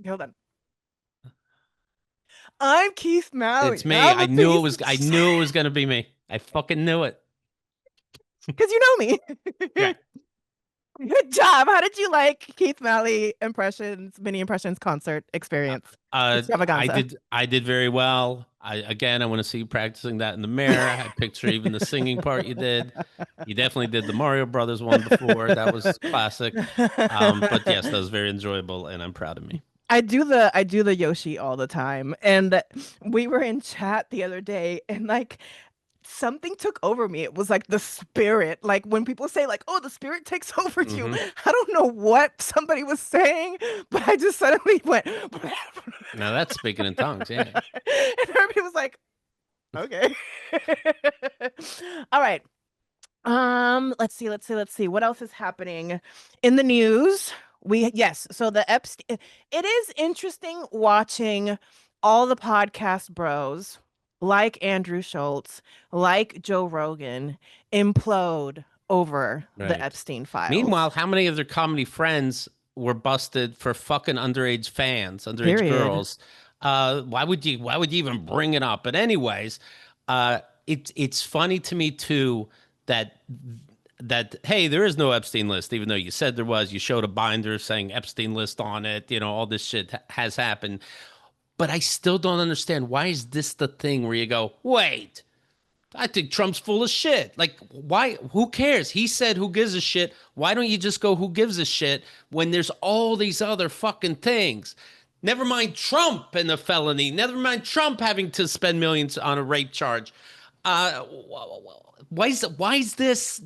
A: Hold on. I'm Keith Malley.
B: It's me. I knew it was gonna be me. I fucking knew it.
A: Because you know me.
B: Yeah.
A: Good job. How did you like Keith Malley mini impressions concert experience?
B: I did very well. I want to see you practicing that in the mirror. I picture even the singing part you did. You definitely did the Mario Brothers one before. That was classic. But yes, that was very enjoyable, and I'm proud of me.
A: I do the Yoshi all the time, and we were in chat the other day, and like something took over me. It was like the spirit. Like when people say like, "Oh, the spirit takes over you."
B: Hmm.
A: I don't know what somebody was saying, but I just suddenly went
B: Now that's speaking in tongues. Yeah.
A: and everybody was like, "Okay." All right. Let's see. What else is happening in the news? Yes, so the Epstein, it is interesting watching all the podcast bros like Andrew Schultz, like Joe Rogan implode over the
B: Right.
A: Epstein files.
B: Meanwhile, how many of their comedy friends were busted for fucking underage fans, underage
A: Period.
B: girls? Why would you even bring it up? But anyways, it's funny to me too that hey, there is no Epstein list, even though you said there was. You showed a binder saying Epstein list on it. All this shit has happened. But I still don't understand, why is this the thing where you go, wait, I think Trump's full of shit. Like, why? Who cares? He said, who gives a shit? Why don't you just go, who gives a shit, when there's all these other fucking things? Never mind Trump and the felony. Never mind Trump having to spend millions on a rape charge. Why is this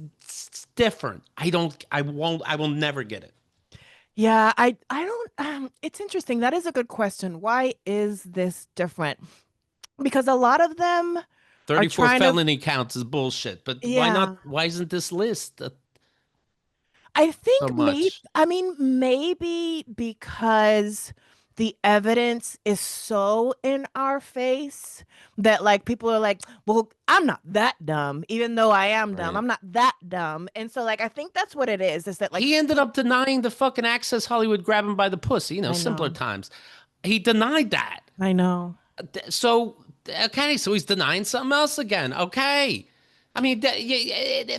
B: different? I will never get it.
A: Yeah, I don't it's interesting. That is a good question. Why is this different? Because a lot of them are
B: 34
A: trying to,
B: felony counts is bullshit. But why not?
A: yeah.
B: Why isn't this list
A: I
B: so
A: think
B: much?
A: I mean, maybe because the evidence is so in our face that like people are like, well, I'm not that dumb, even though I am dumb.
B: Right.
A: I'm not that dumb. And so like I think that's what it is that like
B: He ended up denying the fucking Access Hollywood grab him by the pussy,
A: I
B: simpler
A: know.
B: times. He denied that.
A: I know.
B: So, okay, so he's denying something else again. Okay. I mean,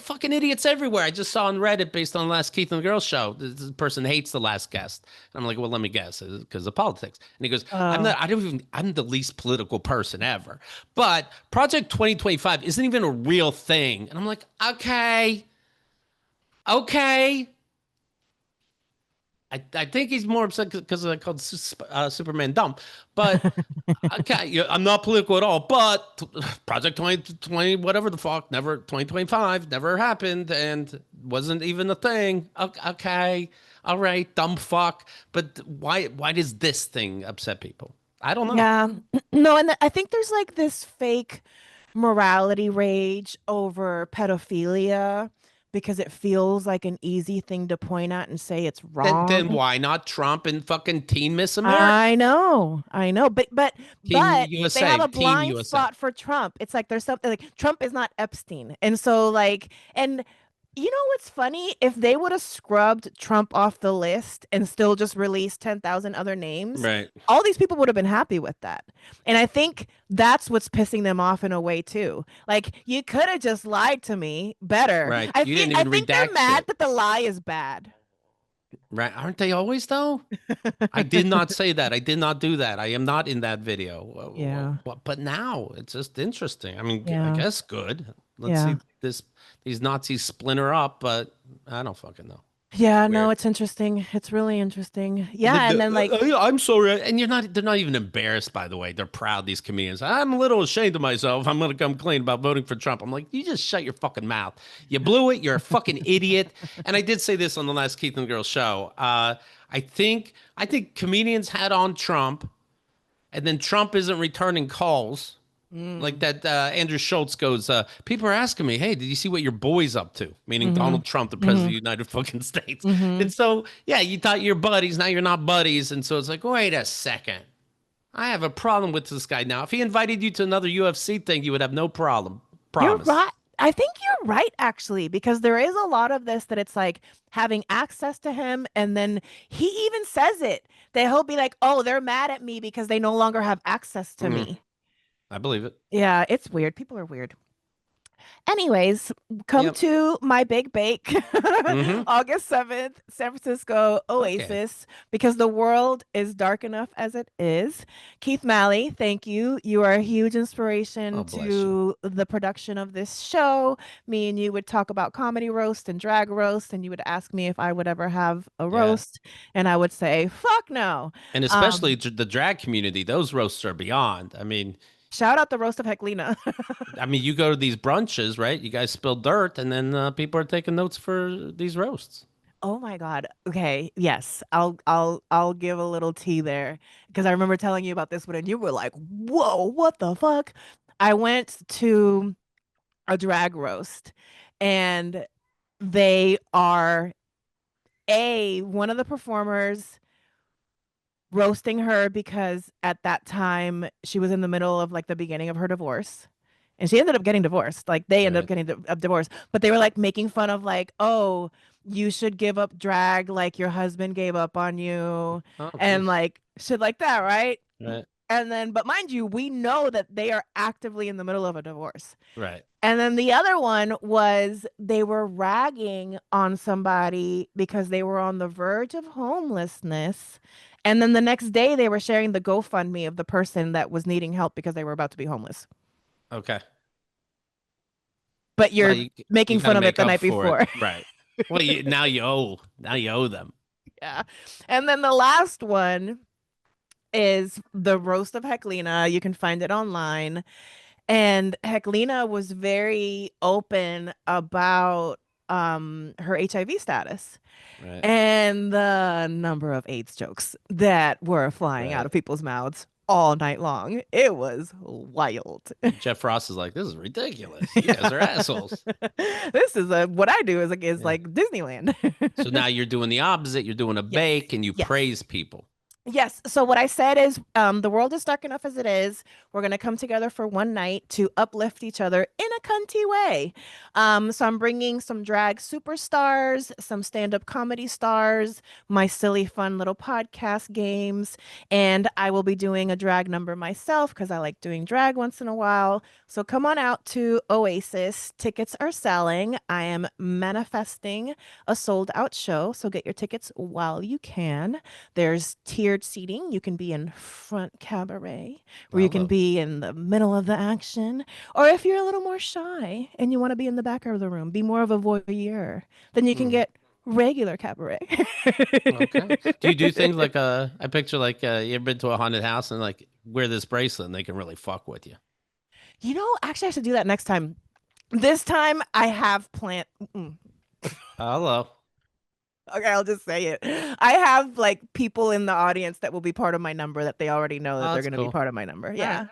B: fucking idiots everywhere. I just saw on Reddit, based on the last Keith and the Girl show, this person hates the last guest. And I'm like, well, let me guess, because of politics. And he goes,
A: Oh.
B: I'm the least political person ever. But Project 2025 isn't even a real thing. And I'm like, okay. I think he's more upset because I called Superman dumb. But okay, yeah, I'm not political at all. But Project 2020, whatever the fuck, never 2025 never happened and wasn't even a thing. Okay, all right, dumb fuck. But why does this thing upset people? I don't know.
A: Yeah. No, and I think there's like this fake morality rage over pedophilia because it feels like an easy thing to point at and say it's
B: Then
A: wrong.
B: why not Trump and fucking Teen Miss America,
A: I know,
B: Team
A: but they have
B: USA,
A: a
B: Team
A: blind
B: USA?
A: spot for Trump. It's like there's something like Trump is not Epstein, and so like, and you know what's funny? If they would have scrubbed Trump off the list and still just released 10,000 other names,
B: Right,
A: all these people would have been happy with that. And I think that's what's pissing them off in a way too. Like you could have just lied to me better.
B: right. You didn't
A: I
B: even
A: think they're
B: redact
A: mad
B: shit.
A: that the lie is bad.
B: Right? Aren't they always though? I did not say that. I did not do that. I am not in that video.
A: Yeah.
B: But now it's just interesting. I mean, I
A: Yeah.
B: guess good. Let's
A: Yeah.
B: see these Nazis splinter up, but I don't fucking know.
A: Yeah, no,
B: Weird.
A: it's interesting. It's really interesting. Yeah, and then like
B: I'm sorry, and they're not even embarrassed. By the way, they're proud. These comedians. I'm a little ashamed of myself. I'm gonna come clean about voting for Trump. I'm like, you just shut your fucking mouth. You blew it. You're a fucking idiot. And I did say this on the last Keith and the Girl show. I think comedians had on Trump, and then Trump isn't returning calls. Like
A: mm,
B: that, Andrew Schultz goes, people are asking me, hey, did you see what your boy's up to? Meaning
A: mm-hmm,
B: Donald Trump, the president of
A: mm-hmm,
B: the United fucking States.
A: mm-hmm.
B: And so, yeah, you thought you're buddies. Now you're not buddies. And so it's like, wait a second. I have a problem with this guy now. If he invited you to another UFC thing, you would have no problem.
A: You're
B: Promise.
A: right. I think you're right, actually, because there is a lot of this that it's like having access to him. And then he even says it that he'll be like, oh, they're mad at me because they no longer have access to
B: Mm,
A: me.
B: I believe it.
A: Yeah, it's weird. People are weird. Anyways, come
B: Yep.
A: to my big bake,
B: Hmm.
A: August 7th, San Francisco,
B: Okay.
A: Oasis, because the world is dark enough as it is. Keith Malley, thank you. You are a huge
B: Oh,
A: inspiration
B: bless you.
A: to the production of this show. Me and you would talk about comedy roast and drag roast, and you would ask me if I would ever have a
B: Yeah.
A: roast, and I would say, fuck no.
B: And especially
A: Um,
B: the drag community, those roasts are beyond. I mean,
A: Shout out the roast of Heclina.
B: I mean, you go to these brunches, right? You guys spill dirt, and then people are taking notes for these roasts.
A: Oh my God. Okay. Yes. I'll give a little tea there because I remember telling you about this one and you were like, "Whoa, what the fuck?" I went to a drag roast and they are one of the performers roasting her because at that time she was in the middle of like the beginning of her divorce. And she ended up getting divorced. Like they ended up
B: Right.
A: getting a divorce, but they were like making fun of like, "Oh, you should give up drag like your husband gave up on you,"
B: Oh,
A: and
B: jeez.
A: like shit like that, right?
B: Right.
A: And then, but mind you, we know that they are actively in the middle of a divorce.
B: Right.
A: And then the other one was they were ragging on somebody because they were on the verge of homelessness. And then the next day they were sharing the GoFundMe of the person that was needing help because they were about to be homeless.
B: Okay.
A: But
B: Well,
A: you're
B: you
A: making
B: got to
A: fun of it
B: make
A: the
B: up
A: night
B: for it.
A: before.
B: Right. Well, now you owe them.
A: Yeah. And then the last one is the roast of Heclina. You can find it online. And Heclina was very open about her HIV status
B: Right.
A: and the number of AIDS jokes that were flying out
B: Right.
A: of people's mouths all night long. It was wild.
B: Jeff Ross is like, this is ridiculous. You guys are assholes.
A: This is what I do is
B: Yeah.
A: like Disneyland.
B: So now you're doing the opposite. You're doing a
A: Yes.
B: bake and you
A: Yes.
B: praise people.
A: Yes. So what I said is, the world is dark enough as it is. We're gonna come together for one night to uplift each other in a cunty way. So I'm bringing some drag superstars, some stand-up comedy stars, my silly, fun little podcast games, and I will be doing a drag number myself because I like doing drag once in a while. So come on out to Oasis. Tickets are selling. I am manifesting a sold-out show, so get your tickets while you can. There's tiered seating. You can be in front cabaret, where you can
B: Hello.
A: be in the middle of the action. Or if you're a little more shy and you want to be in the back of the room, be more of a voyeur, then you can
B: Hmm.
A: get regular cabaret.
B: Okay. Do you do things like I picture like you ever been to a haunted house and like wear this bracelet and they can really fuck with you.
A: You know, actually, I should do that next time. This time I have planned.
B: Hello.
A: Okay, I'll just say it. I have like people in the audience that will be part of my number that they already know that
B: Oh,
A: they're
B: that's
A: going to be
B: cool.
A: part of my number.
B: All right.
A: Yeah.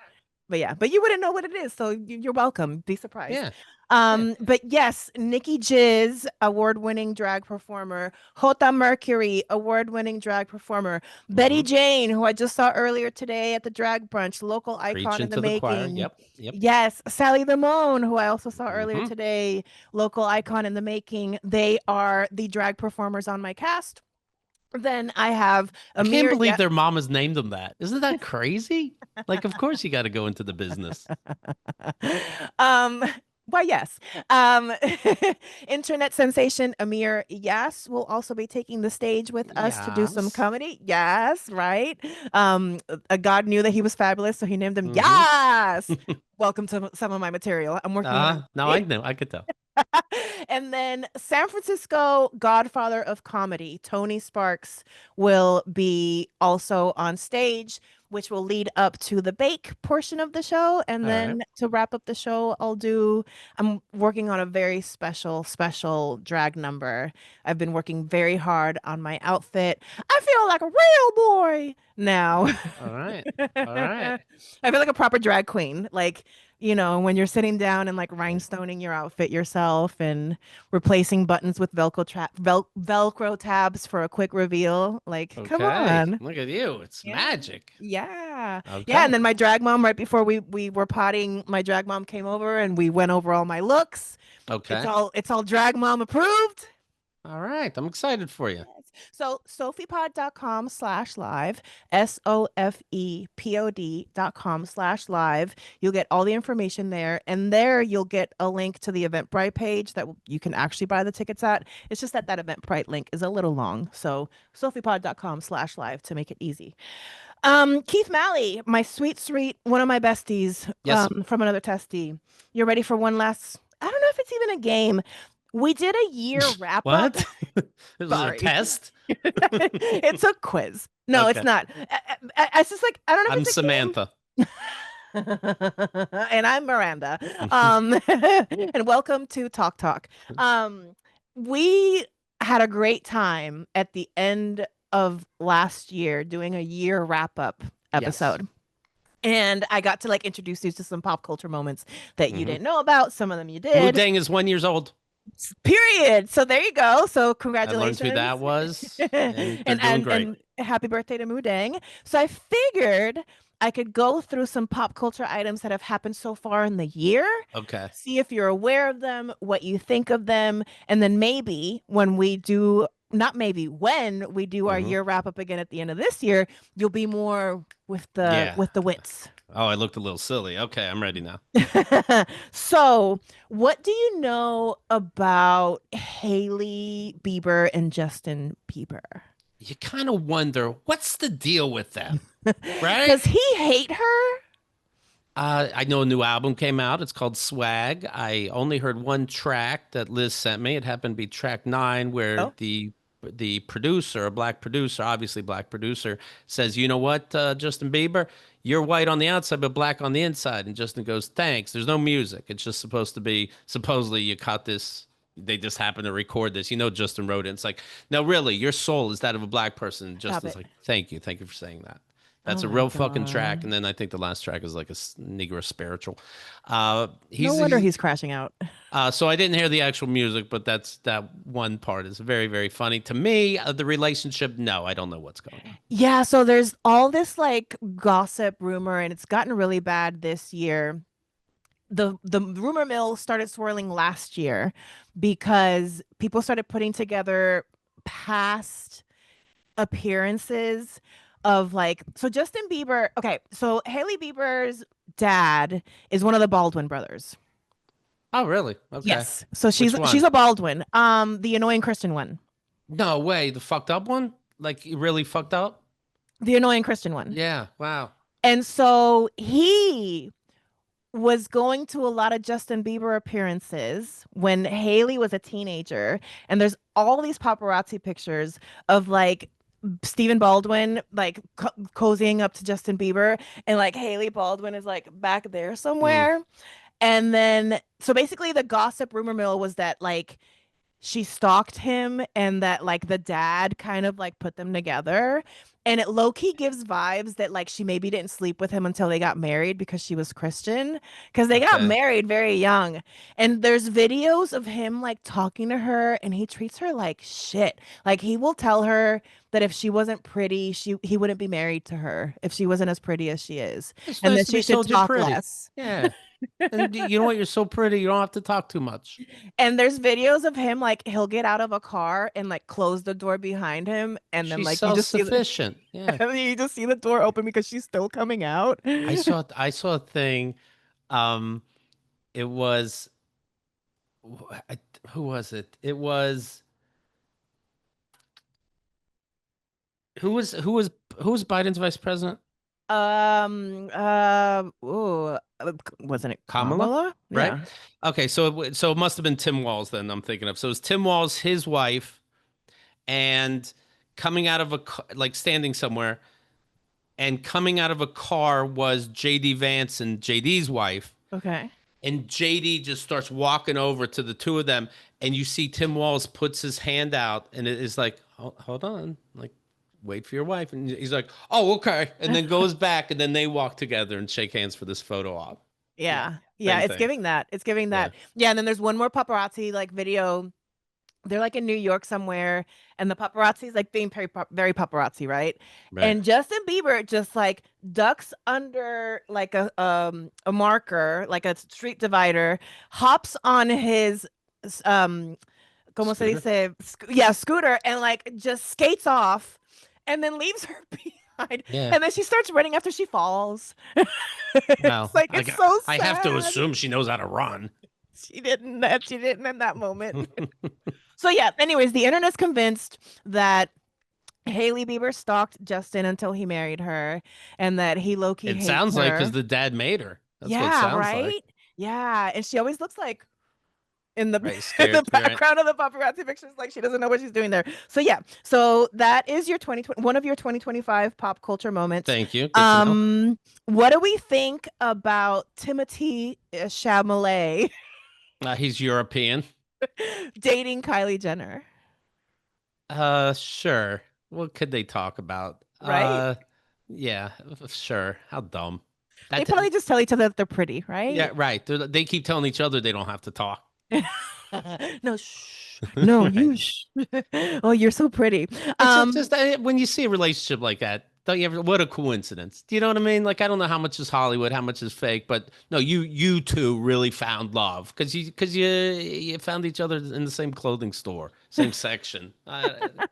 A: But yeah, but you wouldn't know what it is, so you're welcome. Be surprised.
B: Yeah. Yeah.
A: But yes, Nikki Jizz, award-winning drag performer, Hota Mercury, award-winning drag performer, Betty
B: Mm-hmm.
A: Jane, who I just saw earlier today at the drag brunch, local icon
B: Preaching
A: in the
B: to the choir.
A: making.
B: Yep. Yep.
A: Yes, Sally the Moan, who I also saw earlier
B: Mm-hmm.
A: today, local icon in the making. They are the drag performers on my cast. Then I have
B: I can't
A: Amir.
B: believe their mamas named them that. Isn't that crazy? Like, of course you got to go into the business.
A: um, why, yes. Um, internet sensation Amir Yes will also be taking the stage with us to do some
B: Yes.
A: comedy. Yes, right. A God knew that he was fabulous, so he named him
B: Mm-hmm.
A: Yes. Welcome to some of my material. I'm working on
B: No, I
A: it.
B: know. I could tell.
A: And then San Francisco Godfather of Comedy, Tony Sparks, will be also on stage, which will lead up to the bake portion of the show. And
B: All right.
A: then to wrap up the show, I'm working on a very special drag number. I've been working very hard on my outfit. I feel like a real boy now.
B: All right. All right.
A: I feel like a proper drag queen. Like, when you're sitting down and like
B: Yeah.
A: rhinestoning your outfit yourself and replacing buttons with Velcro tabs for a quick reveal. Like, come
B: Okay.
A: on.
B: Look at you. It's
A: Yeah.
B: magic.
A: Yeah. Yeah. And
B: Okay.
A: then my drag mom, right before we were potting, my drag mom came over and we went over all my looks. It's
B: Okay.
A: all drag mom approved.
B: All right. I'm excited for you.
A: So sofepod.com/live, SOFEPOD.com/live. You'll get all the information there. And there you'll get a link to the Eventbrite page that you can actually buy the tickets at. It's just that Eventbrite link is a little long. So sofepod.com/live to make it easy. Keith Malley, my sweet, one of my besties,
B: Yes.
A: from another testy. You're ready for one last, I don't know if it's even a game. We did a year wrap up.
B: What? This is a
A: Sorry.
B: test?
A: It's a quiz. No, it's
B: Okay.
A: not. It's just like, I don't know if
B: I'm
A: it's a game.
B: Samantha.
A: And I'm Miranda. And welcome to Talk Talk. We had a great time at the end of last year doing a year wrap up
B: Yes.
A: episode. And I got to like introduce you to some pop culture moments that you
B: Hmm.
A: didn't know about. Some of them you
B: Wu
A: did.
B: Dang is 1 years old.
A: Period. So there you go. So
B: I learned who
A: congratulations.
B: that was,
A: and
B: and they're doing great.
A: and happy birthday to Mudang. So I figured I could go through some pop culture items that have happened so far in the year,
B: Okay.
A: see if you're aware of them, what you think of them, and then maybe when we do not maybe when we do our
B: Hmm.
A: year wrap up again at the end of this year, you'll be more
B: Yeah.
A: with the wits.
B: Oh, I looked a little silly. Okay, I'm ready now.
A: So, what do you know about Hailey Bieber and Justin Bieber?
B: You kind of wonder what's the deal with them, right?
A: Does he hate her?
B: I know a new album came out. It's called Swag. I only heard one track that Liz sent me. It happened to be track 9, where
A: Oh,
B: the producer, a black producer, obviously black producer, says, "You know what, Justin Bieber, you're white on the outside but black on the inside." And Justin goes, "Thanks." There's no music. It's just supposed to be. Supposedly, you caught this. They just happened to record this. Justin wrote it. It's like, no, really, your soul is that of a black person. And
A: stop
B: Justin's
A: it.
B: like, thank you for saying that.
A: Oh
B: That's a
A: my
B: real fucking track. And
A: God.
B: then I think the last track is like a Negro spiritual.
A: No wonder he's crashing out.
B: So I didn't hear the actual music, but that one part is very, very funny to me. The relationship, no, I don't know what's going on.
A: Yeah, so there's all this like gossip rumor, and it's gotten really bad this year. The rumor mill started swirling last year because people started putting together past appearances of like so Justin Bieber. Okay, so Hailey Bieber's dad is one of the Baldwin brothers.
B: Oh, really? Okay.
A: Yes. So
B: Which
A: she's
B: one?
A: a Baldwin. The annoying Christian one.
B: No way. The fucked up one? Like, you really fucked up?
A: The annoying Christian one.
B: Yeah. Wow.
A: And so he was going to a lot of Justin Bieber appearances when Hailey was a teenager. And there's all these paparazzi pictures of like Stephen Baldwin like cozying up to Justin Bieber, and like Hailey Baldwin is like back there
B: Mm,
A: somewhere. And then so basically the gossip rumor mill was that like she stalked him and that like the dad kind of like put them together. And it low key gives vibes that like she maybe didn't sleep with him until they got married because she was Christian, because they got
B: okay.
A: married very young. And there's videos of him like talking to her, and he treats her like shit. Like he will tell her that if she wasn't pretty, he wouldn't be married to her if she wasn't as pretty as she is,
B: It's
A: and
B: nice
A: that
B: to
A: she
B: be
A: should
B: told you're
A: talk
B: pretty.
A: less.
B: Yeah. And you know what? You're so pretty. You don't have to talk too much.
A: And there's videos of him like he'll get out of a car and like close the door behind him, and then
B: She's
A: like you just see
B: self-sufficient. Yeah.
A: you just see the door open because she's still coming out.
B: I saw a thing. Um, it was I- who was it? It was who was Biden's vice president?
A: Ooh, wasn't it
B: Kamala,
A: Kamala?
B: right?
A: Yeah.
B: Okay, so it must have been Tim Walz then. I'm thinking of. So it was Tim Walz, his wife, and coming out of like standing somewhere, and coming out of a car was JD Vance and JD's wife.
A: Okay.
B: And JD just starts walking over to the two of them, and you see Tim Walz puts his hand out, and it is like, hold on, like, wait for your wife. And he's like, oh, okay. And then goes back, and then they walk together and shake hands for this photo op. Yeah,
A: Yeah. Yeah,
B: same
A: it's
B: thing.
A: giving that. It's giving
B: Yeah,
A: that. Yeah, and then there's one more paparazzi like video. They're like in New York somewhere, and the paparazzi is like being very paparazzi, right?
B: right.
A: And Justin Bieber just like ducks under like a marker, like a street divider, hops on his como se
B: Scooter.
A: dice, yeah, scooter, and like just skates off, and then leaves her behind,
B: Yeah.
A: and then she starts running after she falls.
B: Well,
A: It's like it's so
B: I have to
A: sad.
B: assume she knows how to run.
A: She didn't in that moment. So yeah, anyways, the internet's convinced that Hailey Bieber stalked Justin until he married her, and that he low-key
B: It
A: hates
B: sounds like because
A: her.
B: the dad made her. That's what it
A: Yeah,
B: sounds like.
A: right? Yeah, and she always looks like in the
B: Right,
A: in the
B: scared, right?
A: background of the paparazzi pictures, like she doesn't know what she's doing there. So yeah, so that is your 2020, one of your 2025 pop culture moments.
B: Thank you. Good to know.
A: Um, what do we think about Timothy Chalamet
B: He's European.
A: dating Kylie Jenner?
B: Sure. What could they talk about?
A: Right?
B: Yeah, sure. How dumb.
A: They
B: That,
A: probably just tell each other that they're pretty,
B: yeah,
A: right?
B: right. They keep telling each other they don't have to talk.
A: No, shh. No,
B: Right.
A: you shh. Oh, you're so pretty.
B: It's
A: Um,
B: when you see a relationship like that, don't you ever? What a coincidence. Do you know what I mean? Like I don't know how much is Hollywood, how much is fake, but no, you two really found love because you found each other in the same clothing store, same section.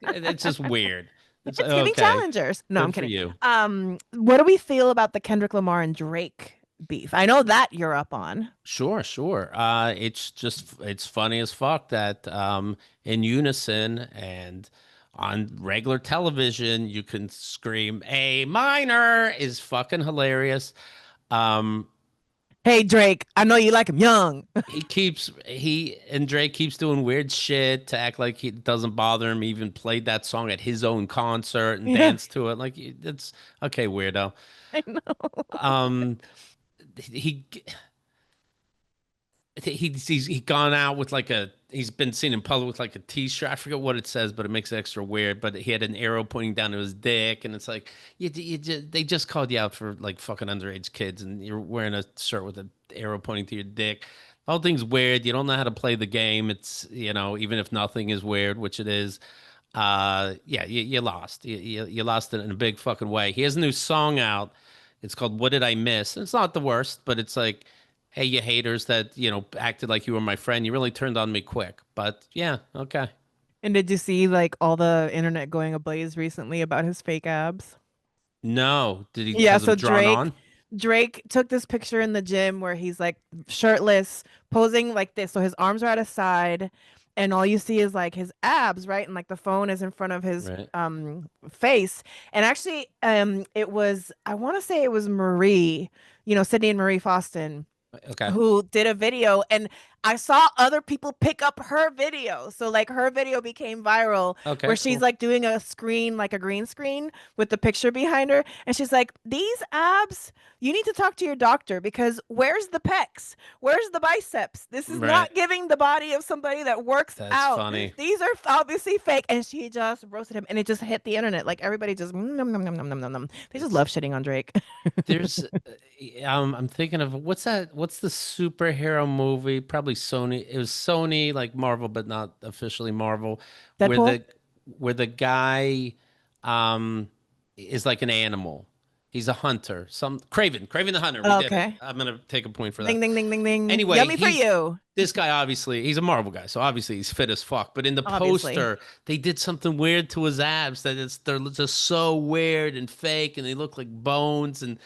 B: It's just weird. It's
A: it's giving
B: okay.
A: challengers. No, I'm
B: Good for
A: kidding.
B: you.
A: What do we feel about the Kendrick Lamar and Drake beef? I know that you're up on.
B: Sure, sure. It's funny as fuck that in unison and on regular television you can scream a minor is fucking hilarious. Um
A: Hey Drake, I know you like him young.
B: he and Drake keeps doing weird shit to act like he doesn't bother him. He even played that song at his own concert and
A: Yeah,
B: danced to it. Like it's okay, weirdo.
A: I know.
B: Um he he's gone out with like a he's been seen in public with like a t-shirt. I forget what it says, but it makes it extra weird. But he had an arrow pointing down to his dick, and it's like they just called you out for like fucking underage kids, and you're wearing a shirt with an arrow pointing to your dick. The whole thing's weird. You don't know how to play the game. It's even if nothing is weird, which it is. Yeah, you lost. You lost it in a big fucking way. He has a new song out. It's called "What Did I Miss?" It's not the worst, but it's like, hey, you haters that acted like you were my friend. You really turned on me quick. But yeah, okay.
A: And did you see like all the internet going ablaze recently about his fake abs?
B: No, did he
A: Yeah,
B: has
A: so
B: him drawn on?
A: Drake took this picture in the gym where he's like shirtless, posing like this. So his arms are at his side, and all you see is like his abs, right? And like the phone is in front of his
B: Right.
A: face. And actually, it was, I want to say it was Marie, Sydney and Marie Foston
B: Okay.
A: who did a video, and I saw other people pick up her video. So like her video became viral
B: Okay.
A: where she's
B: Cool.
A: like doing a screen, like a green screen with the picture behind her. And she's like, these abs, you need to talk to your doctor because where's the pecs? Where's the biceps? This is
B: Right.
A: not giving the body of somebody that works
B: That's
A: out.
B: funny.
A: These are obviously fake. And she just roasted him, and it just hit the internet. Like everybody just nom, nom, nom, nom, nom, nom, nom. They just
B: It's
A: love shitting on Drake.
B: there's I'm thinking of what's that? What's the superhero movie? Probably Sony. It was Sony, like Marvel, but not officially Marvel, where
A: Deadpool?
B: the guy um is like an animal. He's a hunter. Some Craven the Hunter. We did it.
A: Okay.
B: I'm gonna take a point for
A: Ding,
B: that.
A: ding, ding, ding, ding.
B: Anyway,
A: Yummy for
B: he's
A: you.
B: this guy obviously he's a Marvel guy, so obviously he's fit as fuck. But in the
A: Obviously.
B: poster, they did something weird to his abs they're just so weird and fake, and they look like bones. And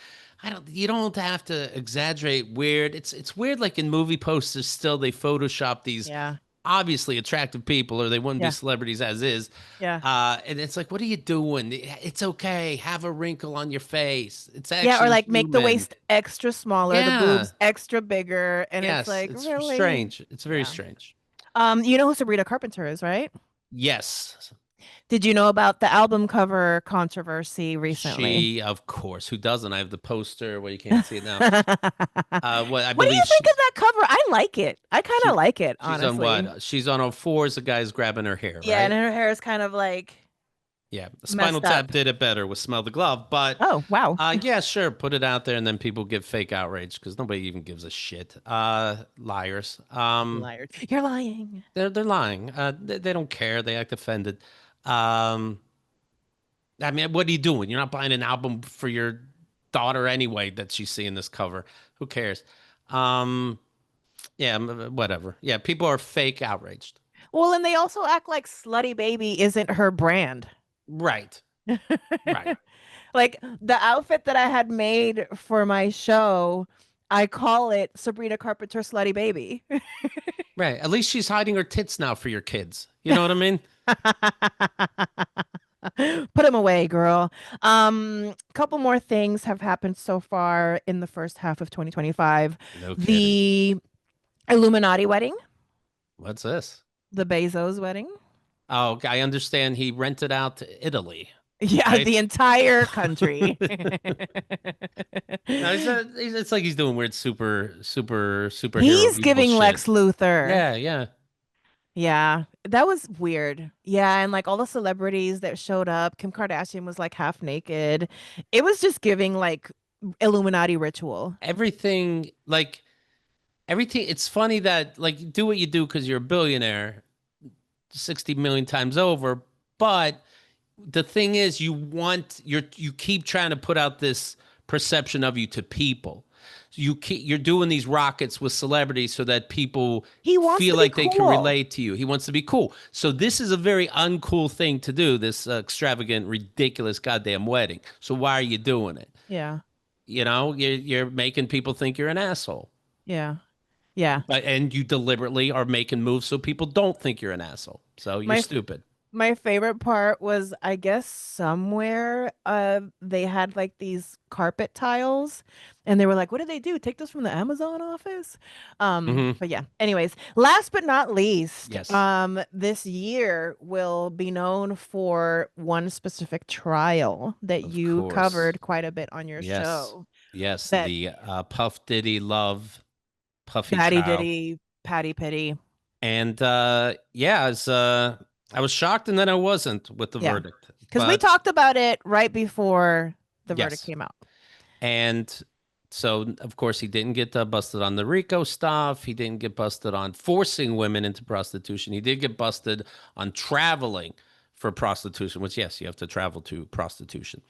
B: you don't have to exaggerate weird. It's weird like in movie posters. Still, they Photoshop these
A: Yeah.
B: obviously attractive people, or they wouldn't be
A: Yeah.
B: celebrities as is.
A: Yeah.
B: And it's like, what are you doing? It's okay. Have a wrinkle on your face. It's
A: Yeah. Or
B: actually
A: like make the
B: human.
A: waist extra smaller, the
B: Yeah.
A: boobs extra bigger. And it's
B: Yes.
A: like,
B: It's
A: really?
B: strange. It's very
A: Yeah.
B: strange.
A: You know who Sabrina Carpenter is, right?
B: Yes.
A: Did you know about the album cover controversy recently?
B: She, of course. Who doesn't? I have the poster. Well, you can't
A: What
B: see it now.
A: do
B: What I
A: you
B: believe
A: think of that cover? I like it. I kind of
B: she
A: like it,
B: she's on
A: honestly.
B: what? She's on all fours. The guy's grabbing her hair,
A: Yeah, and
B: right?
A: her hair is kind of like
B: Yeah. Spinal
A: messed up.
B: Tap did it better with Smell the Glove, but
A: Oh, wow.
B: yeah, sure. Put it out there, and then people give fake outrage because nobody even gives a shit. Liars.
A: Liars. You're lying.
B: They're lying. They don't care. They act offended. Um, I mean, what are you doing? You're not buying an album for your daughter anyway that she's seeing this cover. Who cares? Um, yeah, whatever. Yeah, people are fake outraged.
A: Well, and they also act like Slutty Baby isn't her brand.
B: Right. Right.
A: Like the outfit that I had made for my show, I call it Sabrina Carpenter Slutty Baby.
B: Right. At least she's hiding her tits now for your kids. You know what I mean?
A: Put them away, girl. Couple more things have happened so far in the first half of 2025.
B: No kidding.
A: The Illuminati wedding.
B: What's this?
A: The Bezos wedding.
B: Oh, okay, I understand he rented out to Italy,
A: Yeah,
B: right?
A: the entire country.
B: No, it's like he's doing weird superhero
A: He's
B: evil
A: giving
B: shit.
A: Lex Luthor.
B: Yeah, yeah.
A: Yeah, that was weird. Yeah, and like all the celebrities that showed up, Kim Kardashian was like half naked. It was just giving like Illuminati ritual.
B: Everything like everything. It's funny that like do what you do because you're a billionaire, 60 million times over. But the thing is, you keep trying to put out this perception of you to people. You're doing these rockets with celebrities so that people
A: He wants
B: feel
A: to be
B: like they can
A: cool.
B: relate to you. He wants to be cool. So this is a very uncool thing to do, this extravagant, ridiculous goddamn wedding. So why are you doing it?
A: Yeah,
B: You know, you're making people think you're an asshole.
A: yeah, yeah.
B: But and you deliberately are making moves so people don't think you're an asshole. So you're
A: My
B: stupid.
A: My favorite part was, I guess, somewhere they had like these carpet tiles and they were like, what did they do? Take those from the Amazon office?
B: Hmm.
A: But yeah, anyways, last but not least,
B: Yes,
A: this year will be known for one specific trial that
B: of
A: you
B: course.
A: covered quite a bit on your
B: Yes.
A: show.
B: Yes.
A: That
B: The Puff Diddy Love Puffy
A: Daddy
B: trial.
A: Diddy, Patty Pitty.
B: And yeah, I was shocked and then I wasn't with the
A: Yeah.
B: verdict.
A: Because we
B: But
A: talked about it right before the verdict
B: yes.
A: came out.
B: And so, of course, he didn't get busted on the RICO stuff. He didn't get busted on forcing women into prostitution. He did get busted on traveling for prostitution, which, yes, you have to travel to prostitution.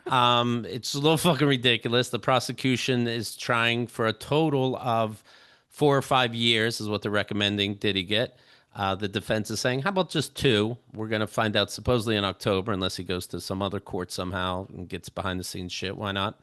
B: It's a little fucking ridiculous. The prosecution is trying for a total of 4 or 5 years, is what they're recommending. Did he get? The defense is saying, how about just 2? We're going to find out supposedly in October, unless he goes to some other court somehow and gets behind the scenes shit. Why not?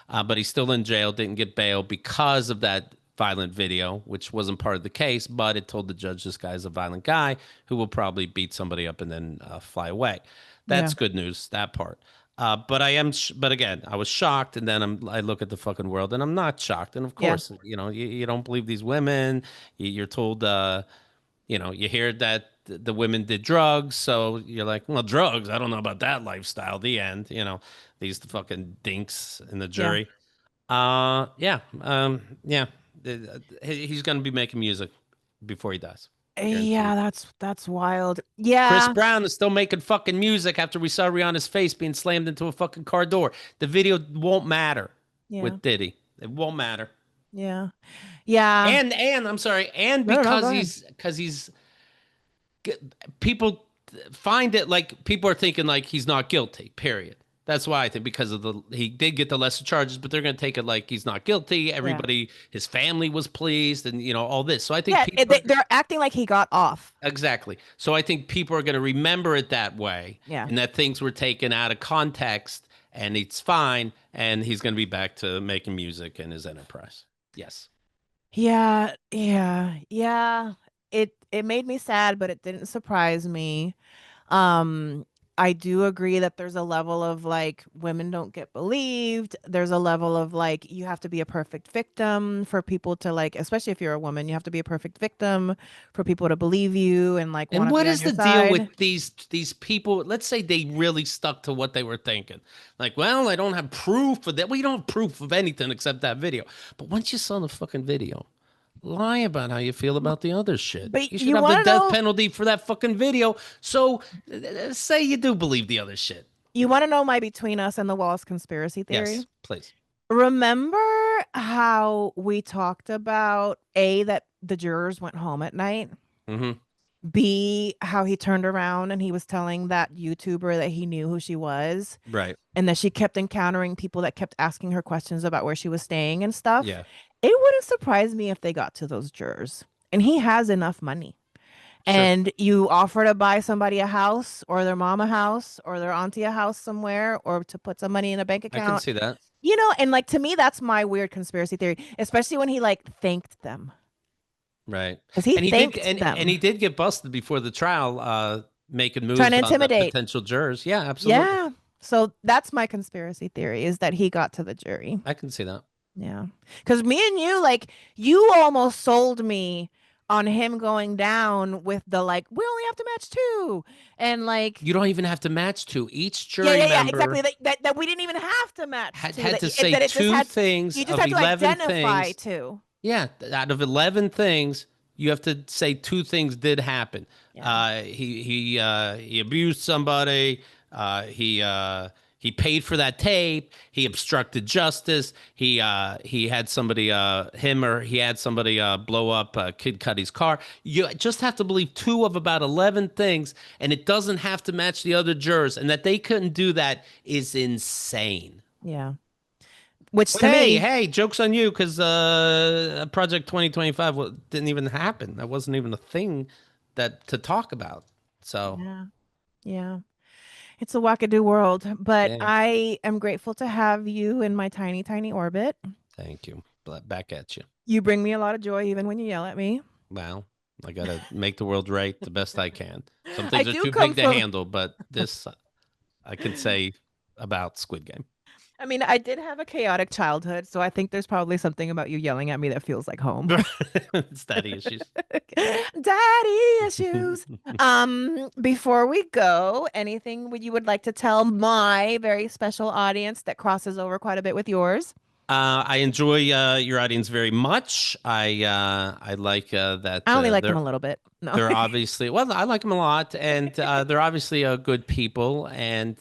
B: But he's still in jail, didn't get bail because of that violent video, which wasn't part of the case, but it told the judge this guy's a violent guy who will probably beat somebody up and then fly away.
A: Yeah.
B: That's good news, that part. But again, I was shocked, and then I look at the fucking world, and I'm not shocked. And of
A: Yeah.
B: course, you don't believe these women. You're told, you hear that the women did drugs, so you're like, well, drugs. I don't know about that lifestyle. The end. These fucking dinks in the
A: Yeah.
B: jury. Yeah, yeah. He's gonna be making music before he dies,
A: Yeah,
B: guaranteed.
A: that's wild.
B: Chris
A: Yeah.
B: Brown is still making fucking music after we saw Rihanna's face being slammed into a fucking car door. The video won't matter
A: Yeah.
B: with Diddy. It won't matter.
A: Yeah. Yeah.
B: And I'm sorry, and
A: No, no, no, go ahead.
B: because he's people find it like people are thinking like he's not guilty. Period. That's why I think because of he did get the lesser charges, but they're going to take it like he's not guilty.
A: Yeah.
B: Everybody, his family was pleased, and all this. So I think
A: Yeah,
B: people
A: they're acting like he got off.
B: exactly. So I think people are going to remember it that way,
A: Yeah.
B: and that things were taken out of context, and it's fine, and he's going to be back to making music and his enterprise. Yes.
A: Yeah. Yeah. Yeah. It made me sad, but it didn't surprise me. Um, I do agree that there's a level of like women don't get believed. There's a level of like you have to be a perfect victim for people to like, especially if you're a woman, you have to be a perfect victim for people to believe you and like want
B: And
A: to
B: what
A: be on
B: is
A: your
B: the deal
A: side.
B: with these people? Let's say they really stuck to what they were thinking. Like, well, I don't have proof of that. Well, you don't have proof of anything except that video. But once you saw the fucking video, lie about how you feel about the other shit.
A: But
B: You should
A: you
B: have the
A: want to
B: death
A: know
B: penalty for that fucking video. So say you do believe the other shit.
A: you want to know my between us and the walls conspiracy theory?
B: Yes, please.
A: Remember how we talked about A, that the jurors went home at night?
B: Mm-hmm.
A: B, how he turned around and he was telling that YouTuber that he knew who she was
B: Right.
A: and that she kept encountering people that kept asking her questions about where she was staying and stuff.
B: Yeah.
A: It wouldn't surprise me if they got to those jurors. And he has enough money.
B: Sure.
A: And you offer to buy somebody a house or their mom a house or their auntie a house somewhere or to put some money in a bank
B: I can
A: account.
B: see that.
A: And like to me, that's my weird conspiracy theory, especially when he like thanked them.
B: Right.
A: Because he
B: And he
A: thanked
B: did
A: them.
B: and he did get busted before the trial, making moves
A: Trying to
B: on the
A: intimidate.
B: potential jurors. Yeah, absolutely.
A: Yeah. So that's my conspiracy theory is that he got to the jury.
B: I can see that.
A: Yeah. Because me and you, like, you almost sold me on him going down with the like, we only have to match two, and like,
B: You don't even have to match two. Each
A: yeah,
B: jury
A: yeah, yeah, exactly.
B: member
A: That we didn't even have to match two.
B: had to say
A: That it just
B: two
A: had,
B: things
A: you just
B: of
A: had to
B: 11
A: identify
B: things.
A: two.
B: Yeah, out of 11 things, you have to say two things did happen.
A: Yeah.
B: He abused somebody. He paid for that tape. He obstructed justice. He had somebody he had somebody blow up Kid Cudi's car. You just have to believe two of about 11 things, and it doesn't have to match the other jurors. And that they couldn't do that is insane.
A: Yeah. Which
B: But
A: to
B: hey,
A: me,
B: hey, joke's on you because Project 2025 didn't even happen. That wasn't even a thing that to talk about. So,
A: yeah, yeah. It's a wackadoo world, but
B: yeah,
A: I am grateful to have you in my tiny, tiny orbit.
B: thank you. Back at you.
A: You bring me a lot of joy even when you yell at me.
B: Well, I got to make the world right the best I can. Some
A: I
B: things are
A: do
B: too
A: come
B: big to
A: from,
B: handle, but this I can say about Squid Game.
A: I mean, I did have a chaotic childhood, so I think there's probably something about you yelling at me that feels like home.
B: It's daddy issues.
A: Daddy issues. Before we go, anything you would like to tell my very special audience that crosses over quite a bit with yours?
B: I enjoy your audience very much. I like that
A: I only like them
B: they're
A: a little bit. No.
B: they're obviously, well, I like them a lot, and they're obviously good people. And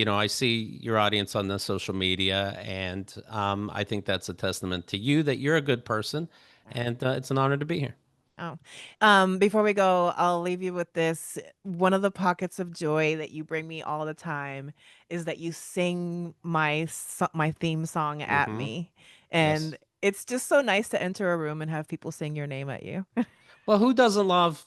B: I see your audience on the social media, and I think that's a testament to you that you're a good person, and it's an honor to be here.
A: Oh, before we go, I'll leave you with this. One of the pockets of joy that you bring me all the time is that you sing my theme song at
B: Hmm.
A: me,
B: Yes.
A: and it's just so nice to enter a room and have people sing your name at you.
B: Well, who doesn't love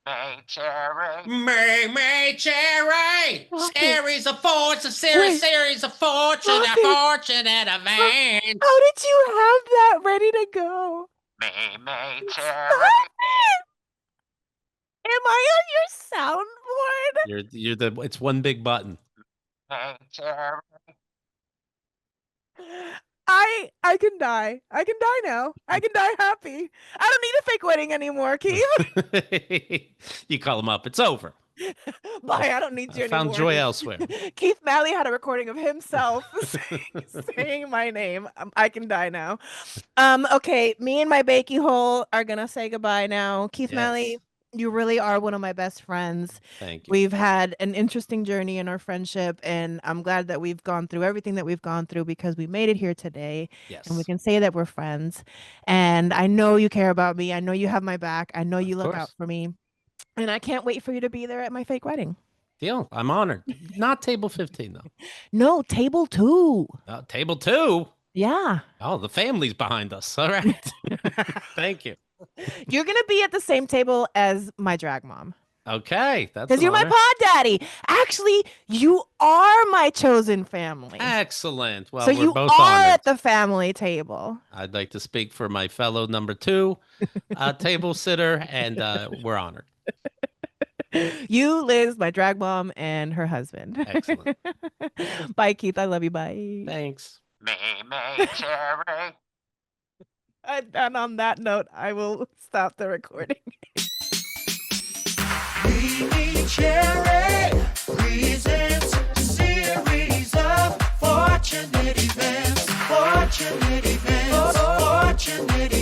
C: MeMeCherry.
B: MeMeCherry?
A: Stop it!
B: Series of fortune,
A: Wait,
B: series of fortune,
A: stop
B: a
A: it!
B: fortune and
A: How,
B: events.
A: how did you have that ready to go?
C: MeMeCherry.
A: Stop it! Am I on your soundboard?
B: You're the it's one big button.
C: MeMeCherry.
A: I can die. I can die now. I can die happy. I don't need a fake wedding anymore, Keith.
B: You call him up. It's over.
A: Bye. I don't need
B: I
A: you
B: found
A: anymore.
B: joy elsewhere.
A: Keith Malley had a recording of himself saying my name. I can die now. Okay, me and my bakey hole are gonna say goodbye now. Keith Malley,
B: Yes.
A: you really are one of my best friends.
B: Thank you.
A: We've had an interesting journey in our friendship, and I'm glad that we've gone through everything that we've gone through because we made it here today, and we
B: Yes.
A: can say that we're friends. And I know you care about me. I know you have my back. I know you
B: Of
A: look out
B: course.
A: for me. And I can't wait for you to be there at my fake wedding.
B: Deal. I'm honored. Not table 15 though.
A: No, table 2.
B: Table 2.
A: Yeah.
B: Oh, the family's behind us. All right. Thank you.
A: You're going to be at the same table as my drag mom.
B: Okay, that's
A: Because
B: an
A: you're my
B: honor.
A: pod daddy. Actually, you are my chosen family.
B: Excellent. Well,
A: So
B: we're
A: you
B: both
A: are
B: honored.
A: at the family table.
B: I'd like to speak for my fellow number 2 table sitter, and we're honored.
A: You, Liz, my drag mom, and her husband.
B: Excellent.
A: Bye, Keith. I love you. Bye.
B: Thanks.
C: MeMeCherry.
A: And on that note, I will stop the recording.
C: MeMeCherry presents a series of fortunate events. Fortunate events. Fortunate events.